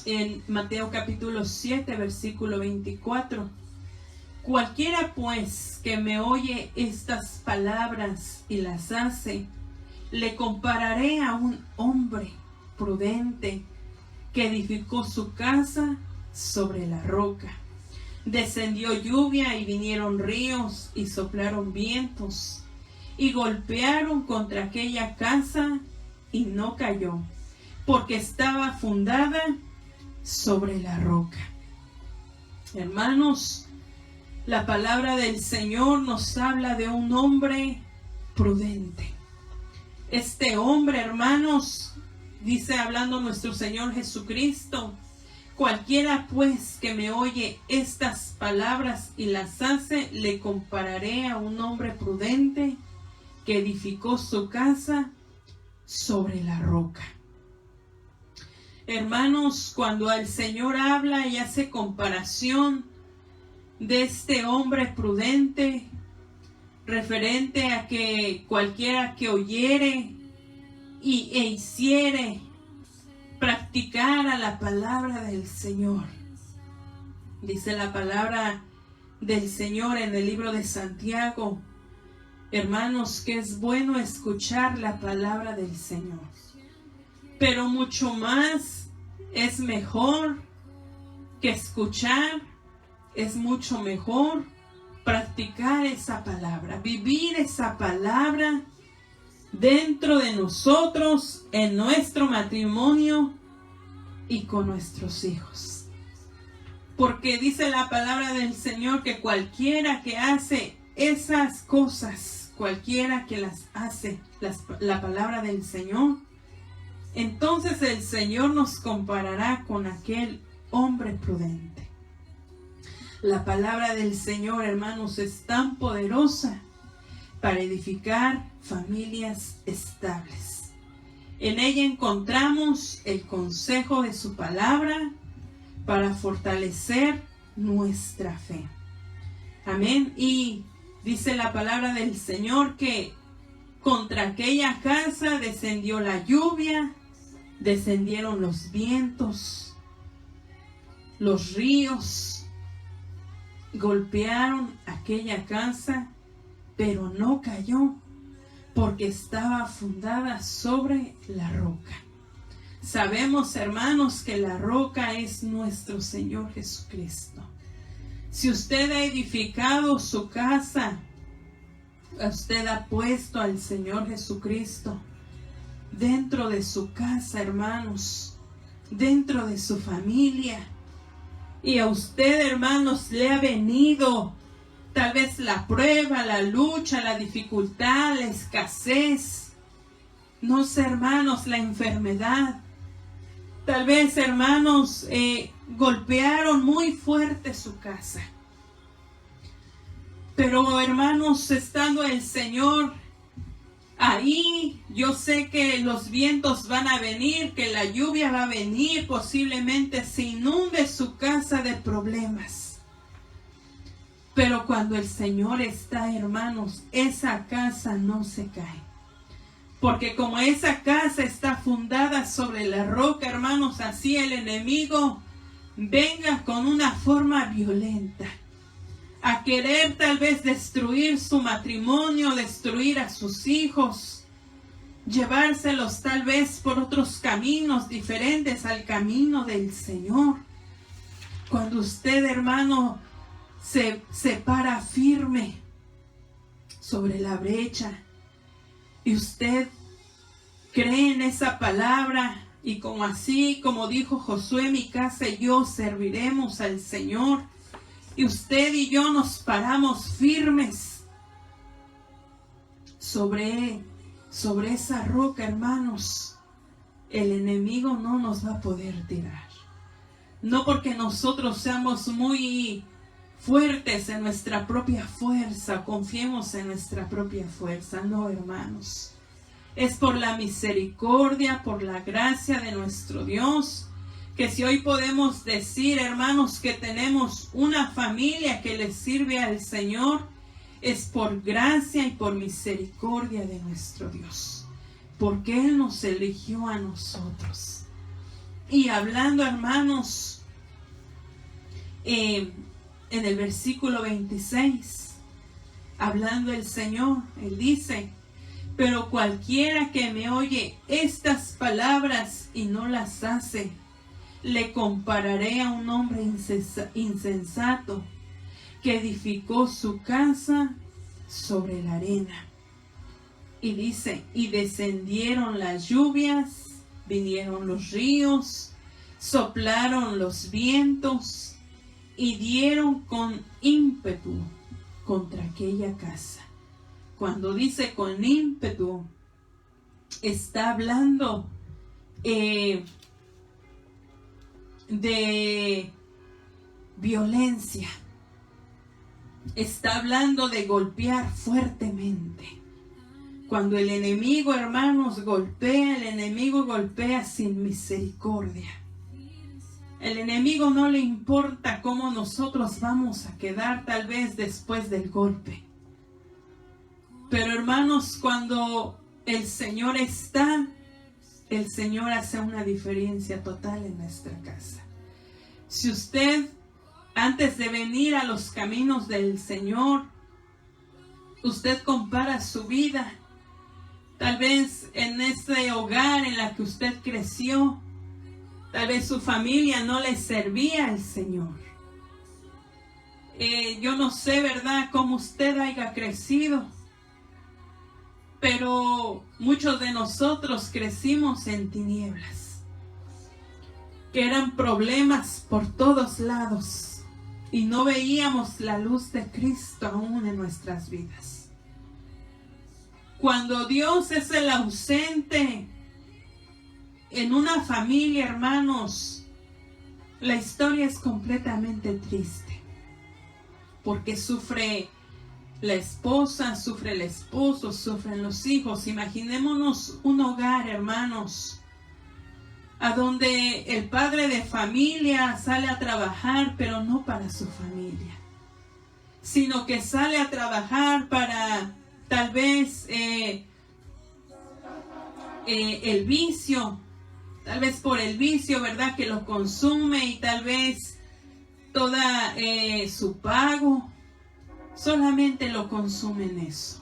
en Mateo capítulo 7, versículo 24. Cualquiera pues que me oye estas palabras y las hace, le compararé a un hombre prudente que edificó su casa sobre la roca. Descendió lluvia y vinieron ríos y soplaron vientos y golpearon contra aquella casa y no cayó, porque estaba fundada sobre la roca. Hermanos, la palabra del Señor nos habla de un hombre prudente. Este hombre, hermanos, dice hablando nuestro Señor Jesucristo: cualquiera pues que me oye estas palabras y las hace, le compararé a un hombre prudente que edificó su casa sobre la roca. Hermanos, cuando el Señor habla y hace comparación de este hombre prudente, referente a que cualquiera que oyere e hiciere, practicara la palabra del Señor. Dice la palabra del Señor en el libro de Santiago, hermanos, que es bueno escuchar la palabra del Señor, pero mucho más es mejor que escuchar. Es mucho mejor practicar esa palabra, vivir esa palabra dentro de nosotros, en nuestro matrimonio y con nuestros hijos. Porque dice la palabra del Señor que cualquiera que hace esas cosas, cualquiera que las hace, la palabra del Señor, entonces el Señor nos comparará con aquel hombre prudente. La palabra del Señor, hermanos, es tan poderosa para edificar familias estables. En ella encontramos el consejo de su palabra para fortalecer nuestra fe. Amén. Y dice la palabra del Señor que contra aquella casa descendió la lluvia, descendieron los vientos, los ríos, golpearon aquella casa, pero no cayó, porque estaba fundada sobre la roca. Sabemos, hermanos, que la roca es nuestro Señor Jesucristo. Si usted ha edificado su casa, usted ha puesto al Señor Jesucristo dentro de su casa, hermanos, dentro de su familia. Y a usted, hermanos, le ha venido tal vez la prueba, la lucha, la dificultad, la escasez. No sé, hermanos, la enfermedad. Tal vez, hermanos, golpearon muy fuerte su casa. Pero, hermanos, estando el Señor ahí, yo sé que los vientos van a venir, que la lluvia va a venir, posiblemente se inunde su casa de problemas. Pero cuando el Señor está, hermanos, esa casa no se cae. Porque como esa casa está fundada sobre la roca, hermanos, así el enemigo venga con una forma violenta a querer tal vez destruir su matrimonio, destruir a sus hijos, llevárselos tal vez por otros caminos diferentes al camino del Señor. Cuando usted, hermano, se para firme sobre la brecha y usted cree en esa palabra, y como así, como dijo Josué, mi casa y yo serviremos al Señor, y usted y yo nos paramos firmes sobre esa roca, hermanos, el enemigo no nos va a poder tirar. No porque nosotros seamos muy fuertes en nuestra propia fuerza, confiemos en nuestra propia fuerza, no, hermanos. Es por la misericordia, por la gracia de nuestro Dios, que si hoy podemos decir, hermanos, que tenemos una familia que le sirve al Señor, es por gracia y por misericordia de nuestro Dios, porque Él nos eligió a nosotros. Y hablando, hermanos, en el versículo 26, hablando el Señor, Él dice: pero cualquiera que me oye estas palabras y no las hace, le compararé a un hombre insensato que edificó su casa sobre la arena. Y dice: y descendieron las lluvias, vinieron los ríos, soplaron los vientos y dieron con ímpetu contra aquella casa. Cuando dice con ímpetu, está hablando de violencia. Está hablando de golpear fuertemente. Cuando el enemigo, hermanos, golpea, el enemigo golpea sin misericordia. El enemigo no le importa cómo nosotros vamos a quedar tal vez después del golpe. Pero, hermanos, cuando el Señor está, el Señor hace una diferencia total en nuestra casa. Si usted, antes de venir a los caminos del Señor, usted compara su vida, tal vez en ese hogar en la que usted creció, tal vez su familia no le servía al Señor. Yo no sé, ¿verdad?, cómo usted haya crecido, pero muchos de nosotros crecimos en tinieblas, que eran problemas por todos lados, y no veíamos la luz de Cristo aún en nuestras vidas. Cuando Dios es el ausente en una familia, hermanos, la historia es completamente triste, porque sufre la esposa, sufre el esposo, sufren los hijos. Imaginémonos un hogar, hermanos, a donde el padre de familia sale a trabajar, pero no para su familia, sino que sale a trabajar para tal vez el vicio, tal vez por el vicio, ¿verdad?, que lo consume, y tal vez toda su pago solamente lo consume en eso.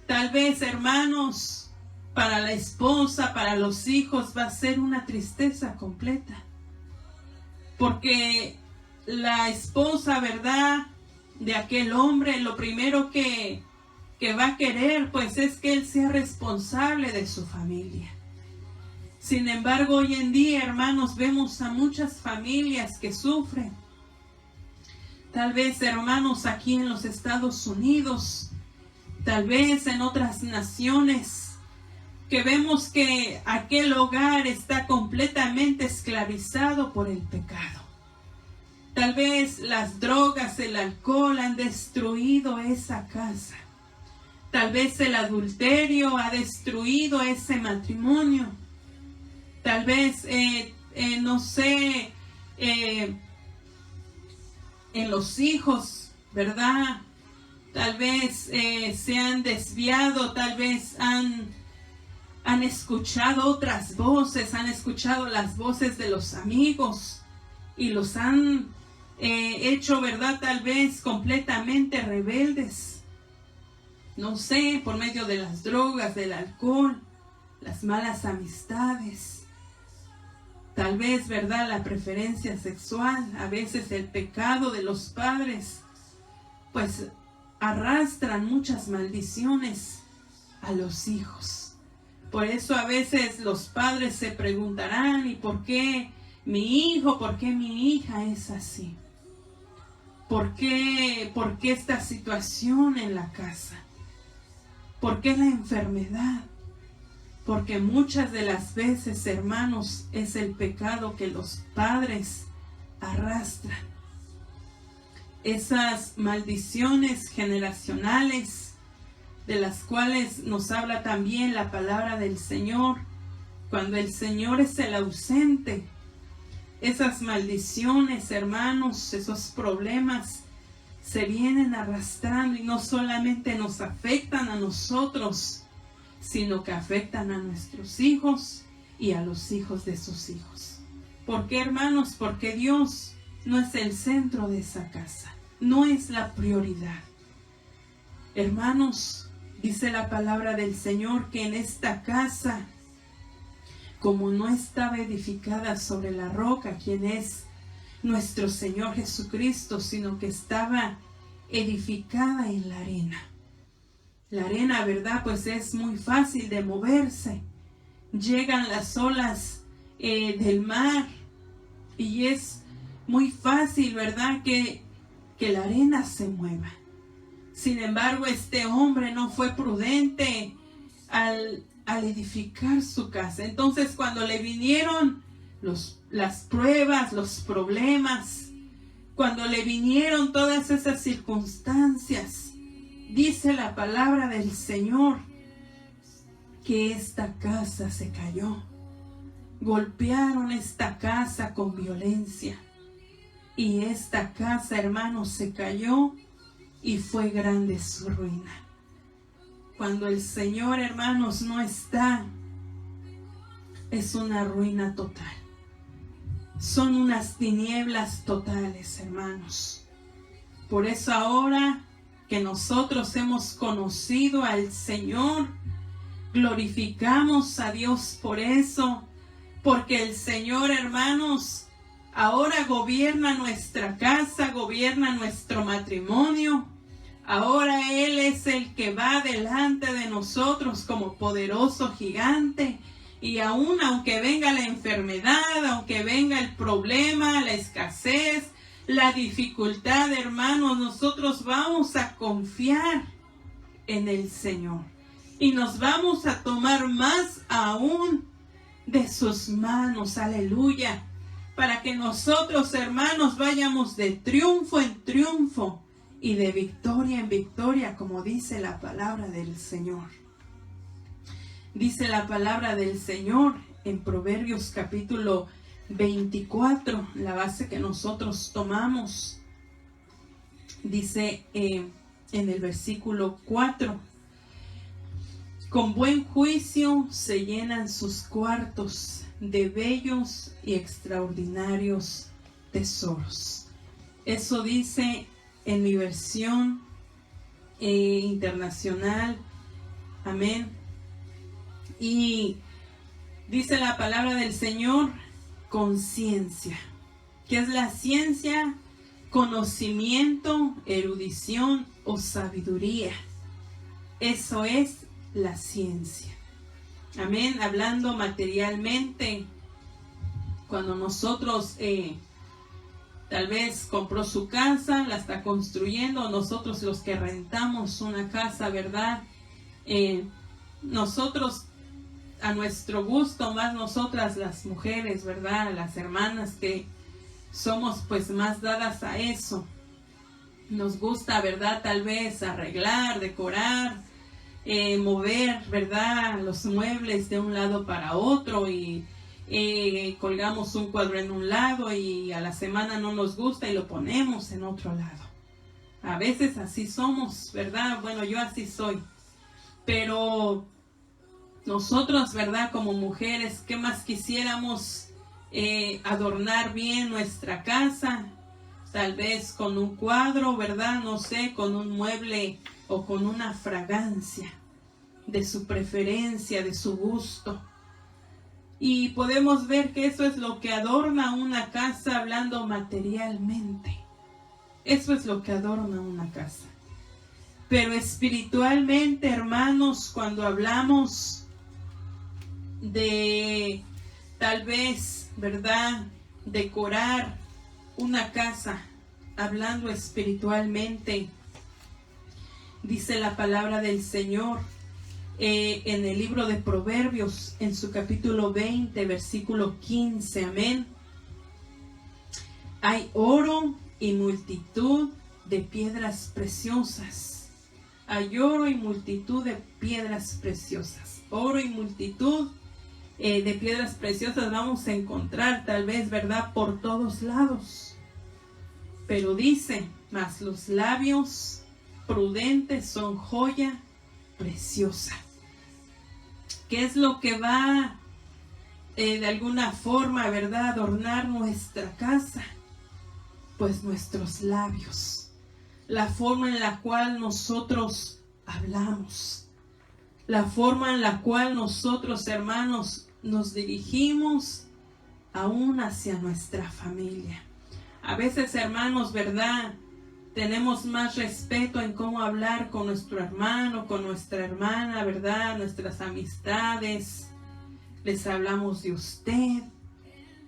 Tal vez, hermanos, para la esposa, para los hijos, va a ser una tristeza completa, porque la esposa, ¿verdad?, de aquel hombre, lo primero que va a querer, pues, es que él sea responsable de su familia. Sin embargo, hoy en día, hermanos, vemos a muchas familias que sufren. Tal vez, hermanos, aquí en los Estados Unidos, tal vez en otras naciones, que vemos que aquel hogar está completamente esclavizado por el pecado. Tal vez las drogas, el alcohol han destruido esa casa. Tal vez el adulterio ha destruido ese matrimonio. Tal vez, no sé, en los hijos, ¿verdad? Tal vez se han desviado, tal vez han escuchado otras voces, han escuchado las voces de los amigos y los han hecho, ¿verdad? Tal vez completamente rebeldes. No sé, por medio de las drogas, del alcohol, las malas amistades. Tal vez, ¿verdad? La preferencia sexual, a veces el pecado de los padres, pues arrastran muchas maldiciones a los hijos. Por eso a veces los padres se preguntarán, ¿y por qué mi hijo, por qué mi hija es así? ¿Por qué esta situación en la casa? ¿Por qué la enfermedad? Porque muchas de las veces, hermanos, es el pecado que los padres arrastran. Esas maldiciones generacionales de las cuales nos habla también la palabra del Señor. Cuando el Señor es el ausente, esas maldiciones, hermanos, esos problemas se vienen arrastrando y no solamente nos afectan a nosotros, sino que afectan a nuestros hijos y a los hijos de sus hijos. ¿Por qué, hermanos? Porque Dios no es el centro de esa casa, no es la prioridad. Hermanos, dice la palabra del Señor que en esta casa, como no estaba edificada sobre la roca, quien es nuestro Señor Jesucristo, sino que estaba edificada en la arena. La arena, ¿verdad? Pues es muy fácil de moverse. Llegan las olas del mar y es muy fácil, ¿verdad? Que la arena se mueva. Sin embargo, este hombre no fue prudente al edificar su casa. Entonces, cuando le vinieron las pruebas, los problemas, cuando le vinieron todas esas circunstancias, dice la palabra del Señor que esta casa se cayó. Golpearon esta casa con violencia. Y esta casa, hermanos, se cayó y fue grande su ruina. Cuando el Señor, hermanos, no está, es una ruina total. Son unas tinieblas totales, hermanos. Por eso ahora que nosotros hemos conocido al Señor, glorificamos a Dios por eso, porque el Señor, hermanos, ahora gobierna nuestra casa, gobierna nuestro matrimonio. Ahora Él es el que va delante de nosotros como poderoso gigante. Y aún aunque venga la enfermedad, aunque venga el problema, la escasez, la dificultad, hermanos, nosotros vamos a confiar en el Señor. Y nos vamos a tomar más aún de sus manos. Aleluya. Para que nosotros, hermanos, vayamos de triunfo en triunfo y de victoria en victoria, como dice la palabra del Señor. Dice la palabra del Señor en Proverbios capítulo 24, la base que nosotros tomamos. Dice en el versículo 4: con buen juicio se llenan sus cuartos de bellos y extraordinarios tesoros. Eso dice en mi versión internacional. Amén. Y dice la palabra del Señor, conciencia. ¿Qué es la ciencia? Conocimiento, erudición o sabiduría. Eso es la ciencia. Amén. Hablando materialmente, cuando nosotros tal vez compró su casa, la está construyendo, nosotros los que rentamos una casa, ¿verdad? Nosotros a nuestro gusto, más nosotras las mujeres, ¿verdad? Las hermanas que somos pues más dadas a eso. Nos gusta, ¿verdad? Tal vez arreglar, decorar, mover, ¿verdad? Los muebles de un lado para otro y colgamos un cuadro en un lado y a la semana no nos gusta y lo ponemos en otro lado. A veces así somos, ¿verdad? Bueno, yo así soy. Pero nosotros, ¿verdad? Como mujeres, ¿qué más quisiéramos? Adornar bien nuestra casa, tal vez con un cuadro, ¿verdad? No sé, con un mueble o con una fragancia de su preferencia, de su gusto. Y podemos ver que eso es lo que adorna una casa hablando materialmente. Eso es lo que adorna una casa. Pero espiritualmente, hermanos, cuando hablamos de tal vez, ¿verdad?, decorar una casa, hablando espiritualmente, dice la palabra del Señor en el libro de Proverbios, en su capítulo 20, versículo 15, amén. Hay oro y multitud de piedras preciosas. Hay oro y multitud de piedras preciosas. Oro y multitud de piedras preciosas vamos a encontrar tal vez, ¿verdad?, por todos lados. Pero dice, mas los labios prudentes son joya preciosa. ¿Qué es lo que va de alguna forma, ¿verdad?, adornar nuestra casa? Pues nuestros labios, la forma en la cual nosotros hablamos, la forma en la cual nosotros, hermanos, nos dirigimos aún hacia nuestra familia. A veces, hermanos, ¿verdad?, tenemos más respeto en cómo hablar con nuestro hermano, con nuestra hermana, ¿verdad?, nuestras amistades. Les hablamos de usted.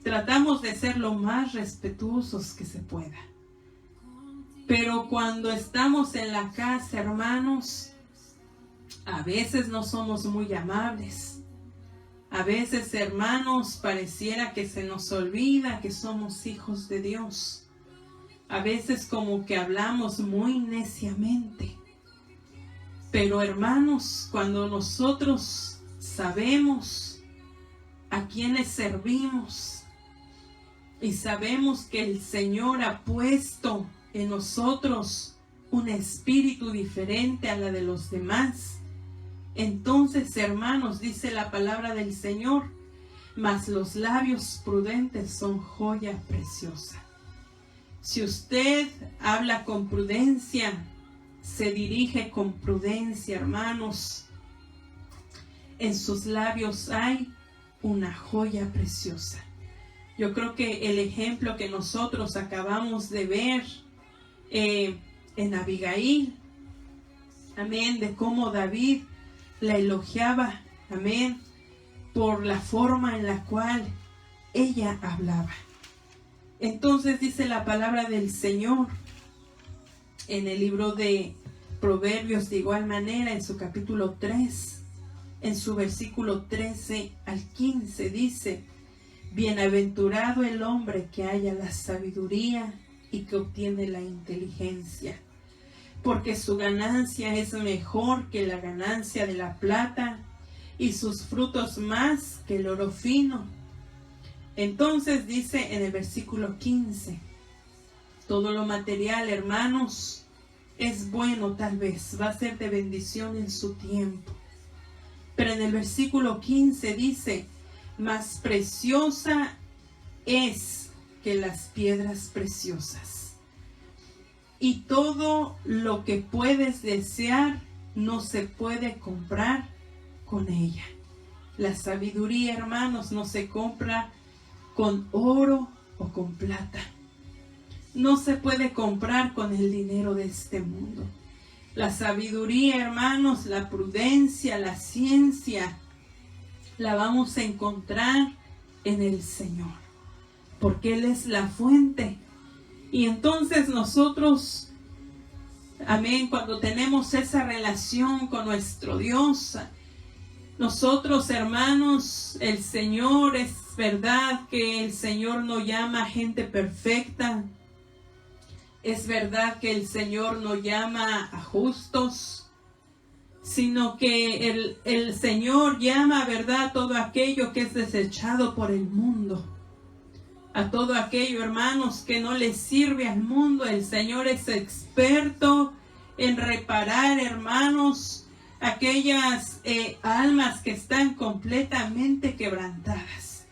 Tratamos de ser lo más respetuosos que se pueda. Pero cuando estamos en la casa, hermanos, a veces no somos muy amables. A veces, hermanos, pareciera que se nos olvida que somos hijos de Dios. A veces como que hablamos muy neciamente. Pero, hermanos, cuando nosotros sabemos a quiénes servimos, y sabemos que el Señor ha puesto en nosotros un espíritu diferente a la de los demás, entonces, hermanos, dice la palabra del Señor, mas los labios prudentes son joya preciosa. Si usted habla con prudencia, se dirige con prudencia, hermanos, en sus labios hay una joya preciosa. Yo creo que el ejemplo que nosotros acabamos de ver en Abigail, amén, de cómo David la elogiaba, amén, por la forma en la cual ella hablaba. Entonces dice la palabra del Señor en el libro de Proverbios, de igual manera, en su capítulo 3, en su versículo 13 al 15, dice: bienaventurado el hombre que halla la sabiduría y que obtiene la inteligencia, porque su ganancia es mejor que la ganancia de la plata y sus frutos más que el oro fino. Entonces dice en el versículo 15, todo lo material, hermanos, es bueno, tal vez va a ser de bendición en su tiempo. Pero en el versículo 15 dice: más preciosa es que las piedras preciosas. Y todo lo que puedes desear no se puede comprar con ella. La sabiduría, hermanos, no se compra con oro o con plata. No se puede comprar con el dinero de este mundo. La sabiduría, hermanos, la prudencia, la ciencia, la vamos a encontrar en el Señor, porque Él es la fuente. Y entonces nosotros, amén, cuando tenemos esa relación con nuestro Dios, Nosotros, hermanos, el Señor, es verdad que el Señor no llama a gente perfecta. Es verdad que el Señor no llama a justos, sino que el Señor llama, ¿verdad?, a todo aquello que es desechado por el mundo. A todo aquello, hermanos, que no le sirve al mundo. El Señor es experto en reparar, hermanos, aquellas almas que están completamente quebrantadas.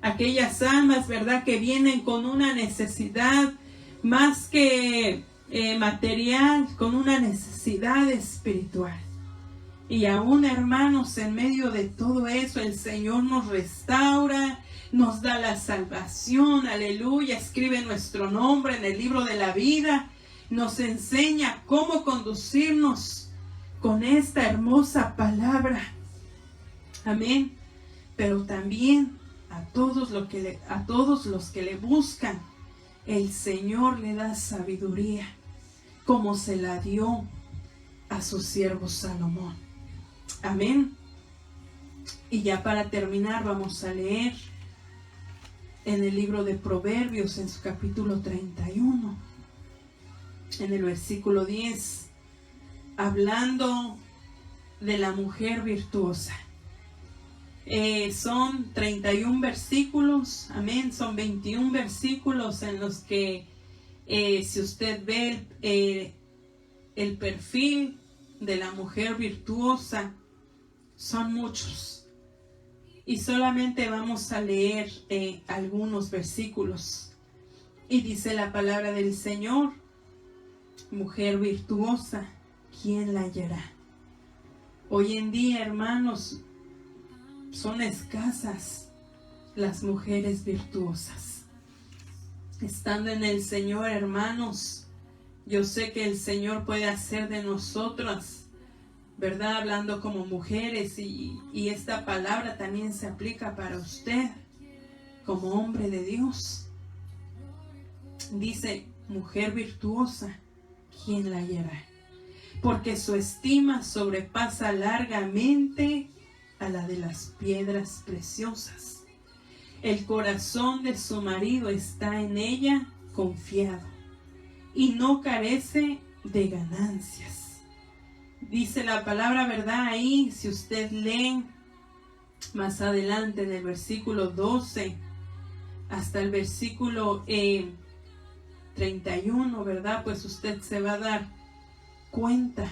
Aquellas almas, ¿verdad?, que vienen con una necesidad más que material, con una necesidad espiritual. Y aún, hermanos, en medio de todo eso, el Señor nos restaura, nos da la salvación, aleluya, escribe nuestro nombre en el libro de la vida, nos enseña cómo conducirnos con esta hermosa palabra. Amén. Pero también a todos los que le buscan, el Señor le da sabiduría, como se la dio a su siervo Salomón. Amén. Y ya para terminar vamos a leer en el libro de Proverbios, en su capítulo 31, en el versículo 10, hablando de la mujer virtuosa. Son 31 versículos, amén, son 21 versículos en los que si usted ve el perfil de la mujer virtuosa, son muchos. Y solamente vamos a leer algunos versículos. Y dice la palabra del Señor: mujer virtuosa, ¿quién la hallará? Hoy en día, hermanos, son escasas las mujeres virtuosas. Estando en el Señor, hermanos, yo sé que el Señor puede hacer de nosotras, ¿verdad?, hablando como mujeres, y esta palabra también se aplica para usted como hombre de Dios. Dice: mujer virtuosa, ¿quién la hallará? Porque su estima sobrepasa largamente a la de las piedras preciosas. El corazón de su marido está en ella confiado, y no carece de ganancias. Dice la palabra, ¿verdad? Ahí, si usted lee más adelante en el versículo 12 hasta el versículo 31, ¿verdad? Pues usted se va a dar cuenta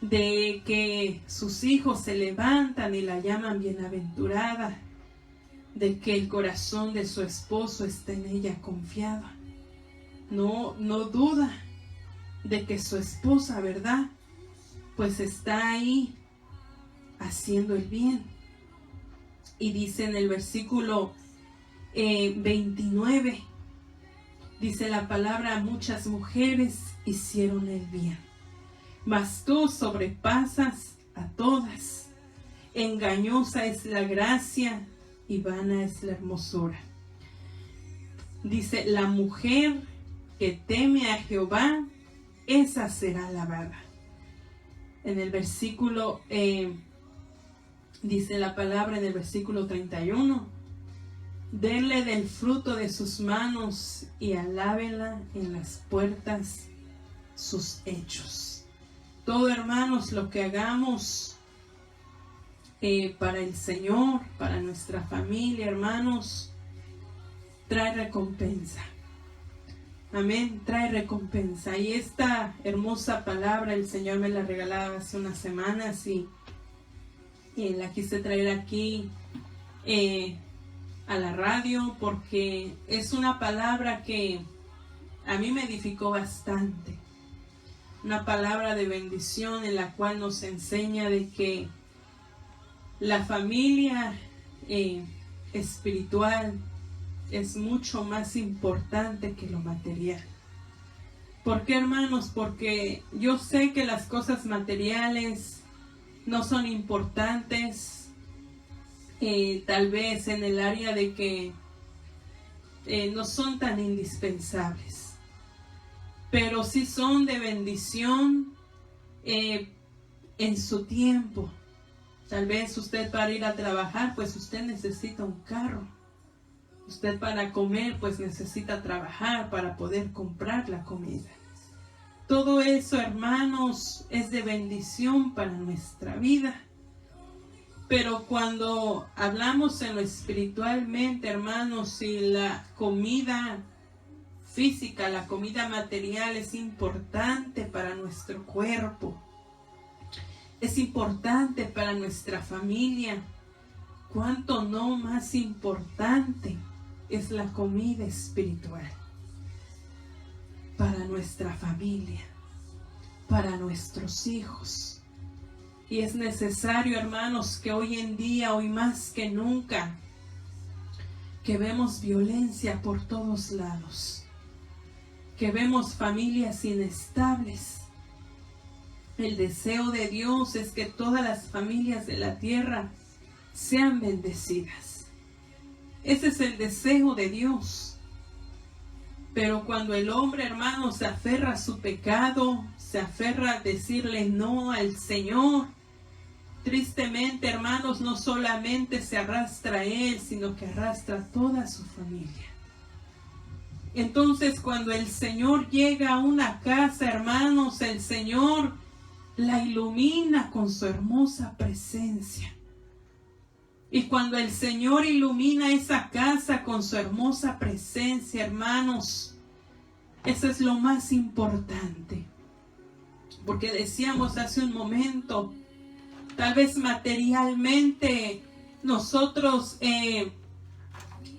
de que sus hijos se levantan y la llaman bienaventurada, de que el corazón de su esposo está en ella confiado. No duda de que su esposa, ¿verdad?, pues está ahí haciendo el bien. Y dice en el versículo 29, dice la palabra: muchas mujeres hicieron el bien, mas tú sobrepasas a todas. Engañosa es la gracia y vana es la hermosura. Dice: la mujer que teme a Jehová, esa será alabada. En el versículo, dice la palabra en el versículo 31, denle del fruto de sus manos y alábenla en las puertas sus hechos. Todo, hermanos, lo que hagamos para el Señor, para nuestra familia, hermanos, trae recompensa. Amén, trae recompensa. Y esta hermosa palabra el Señor me la regalaba hace unas semanas y la quise traer aquí a la radio, porque es una palabra que a mí me edificó bastante. Una palabra de bendición en la cual nos enseña de que la familia espiritual es mucho más importante que lo material. ¿Por qué, hermanos? Porque yo sé que las cosas materiales no son importantes, tal vez en el área de que no son tan indispensables, pero sí son de bendición en su tiempo. Tal vez usted para ir a trabajar, pues usted necesita un carro. Usted para comer, pues necesita trabajar para poder comprar la comida. Todo eso, hermanos, es de bendición para nuestra vida. Pero cuando hablamos en lo espiritualmente, hermanos, si la comida física, la comida material es importante para nuestro cuerpo, es importante para nuestra familia, ¿cuánto no más importante es la comida espiritual? Para nuestra familia, para nuestros hijos. Y es necesario, hermanos, que hoy en día, hoy más que nunca, que vemos violencia por todos lados, que vemos familias inestables. El deseo de Dios es que todas las familias de la tierra sean bendecidas. Ese es el deseo de Dios. Pero cuando el hombre, hermano, se aferra a su pecado, se aferra a decirle no al Señor, tristemente, hermanos, no solamente se arrastra a él, sino que arrastra a toda su familia. Entonces, cuando el Señor llega a una casa, hermanos, el Señor la ilumina con su hermosa presencia. Y cuando el Señor ilumina esa casa con su hermosa presencia, hermanos, eso es lo más importante. Porque decíamos hace un momento, tal vez materialmente nosotros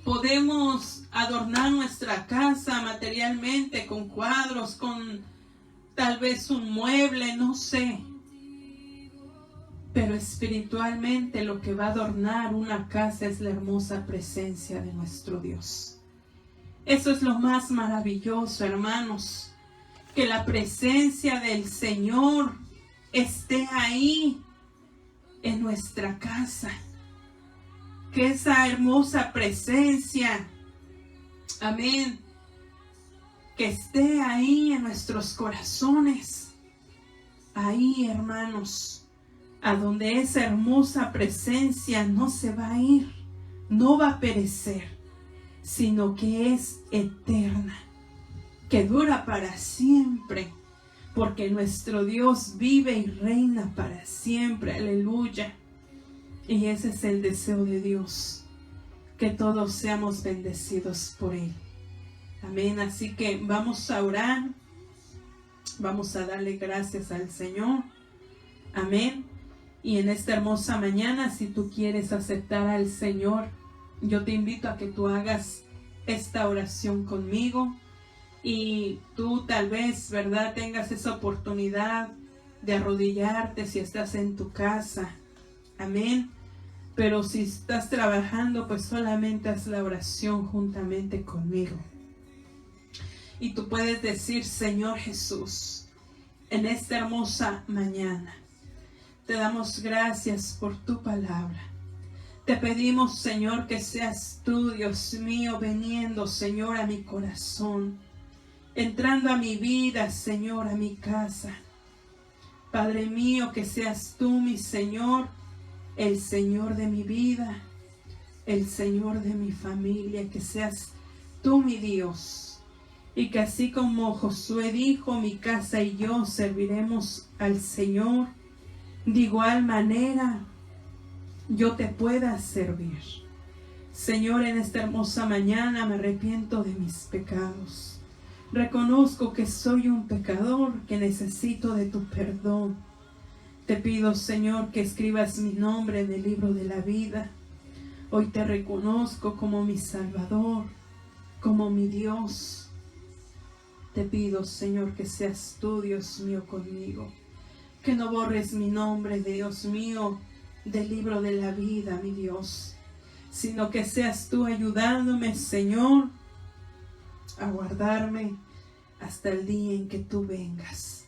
podemos adornar nuestra casa materialmente con cuadros, con tal vez un mueble, no sé. Pero espiritualmente lo que va a adornar una casa es la hermosa presencia de nuestro Dios. Eso es lo más maravilloso, hermanos. Que la presencia del Señor esté ahí en nuestra casa. Que esa hermosa presencia, amén, que esté ahí en nuestros corazones. Ahí, hermanos, a donde esa hermosa presencia no se va a ir, no va a perecer, sino que es eterna, que dura para siempre, porque nuestro Dios vive y reina para siempre, aleluya. Y ese es el deseo de Dios, que todos seamos bendecidos por Él. Amén. Así que vamos a orar, vamos a darle gracias al Señor. Amén. Y en esta hermosa mañana, si tú quieres aceptar al Señor, yo te invito a que tú hagas esta oración conmigo. Y tú tal vez, ¿verdad?, tengas esa oportunidad de arrodillarte si estás en tu casa. Amén. Pero si estás trabajando, pues solamente haz la oración juntamente conmigo. Y tú puedes decir: Señor Jesús, en esta hermosa mañana, te damos gracias por tu palabra. Te pedimos, Señor, que seas tú, Dios mío, viniendo, Señor, a mi corazón, entrando a mi vida, Señor, a mi casa. Padre mío, que seas tú, mi Señor, el Señor de mi vida, el Señor de mi familia, que seas tú, mi Dios. Y que así como Josué dijo, mi casa y yo serviremos al Señor, de igual manera yo te pueda servir. Señor, en esta hermosa mañana me arrepiento de mis pecados. Reconozco que soy un pecador, que necesito de tu perdón. Te pido, Señor, que escribas mi nombre en el libro de la vida. Hoy te reconozco como mi Salvador, como mi Dios. Te pido, Señor, que seas tú, Dios mío, conmigo. Que no borres mi nombre, Dios mío, del libro de la vida, mi Dios. Sino que seas tú ayudándome, Señor, a guardarme hasta el día en que tú vengas.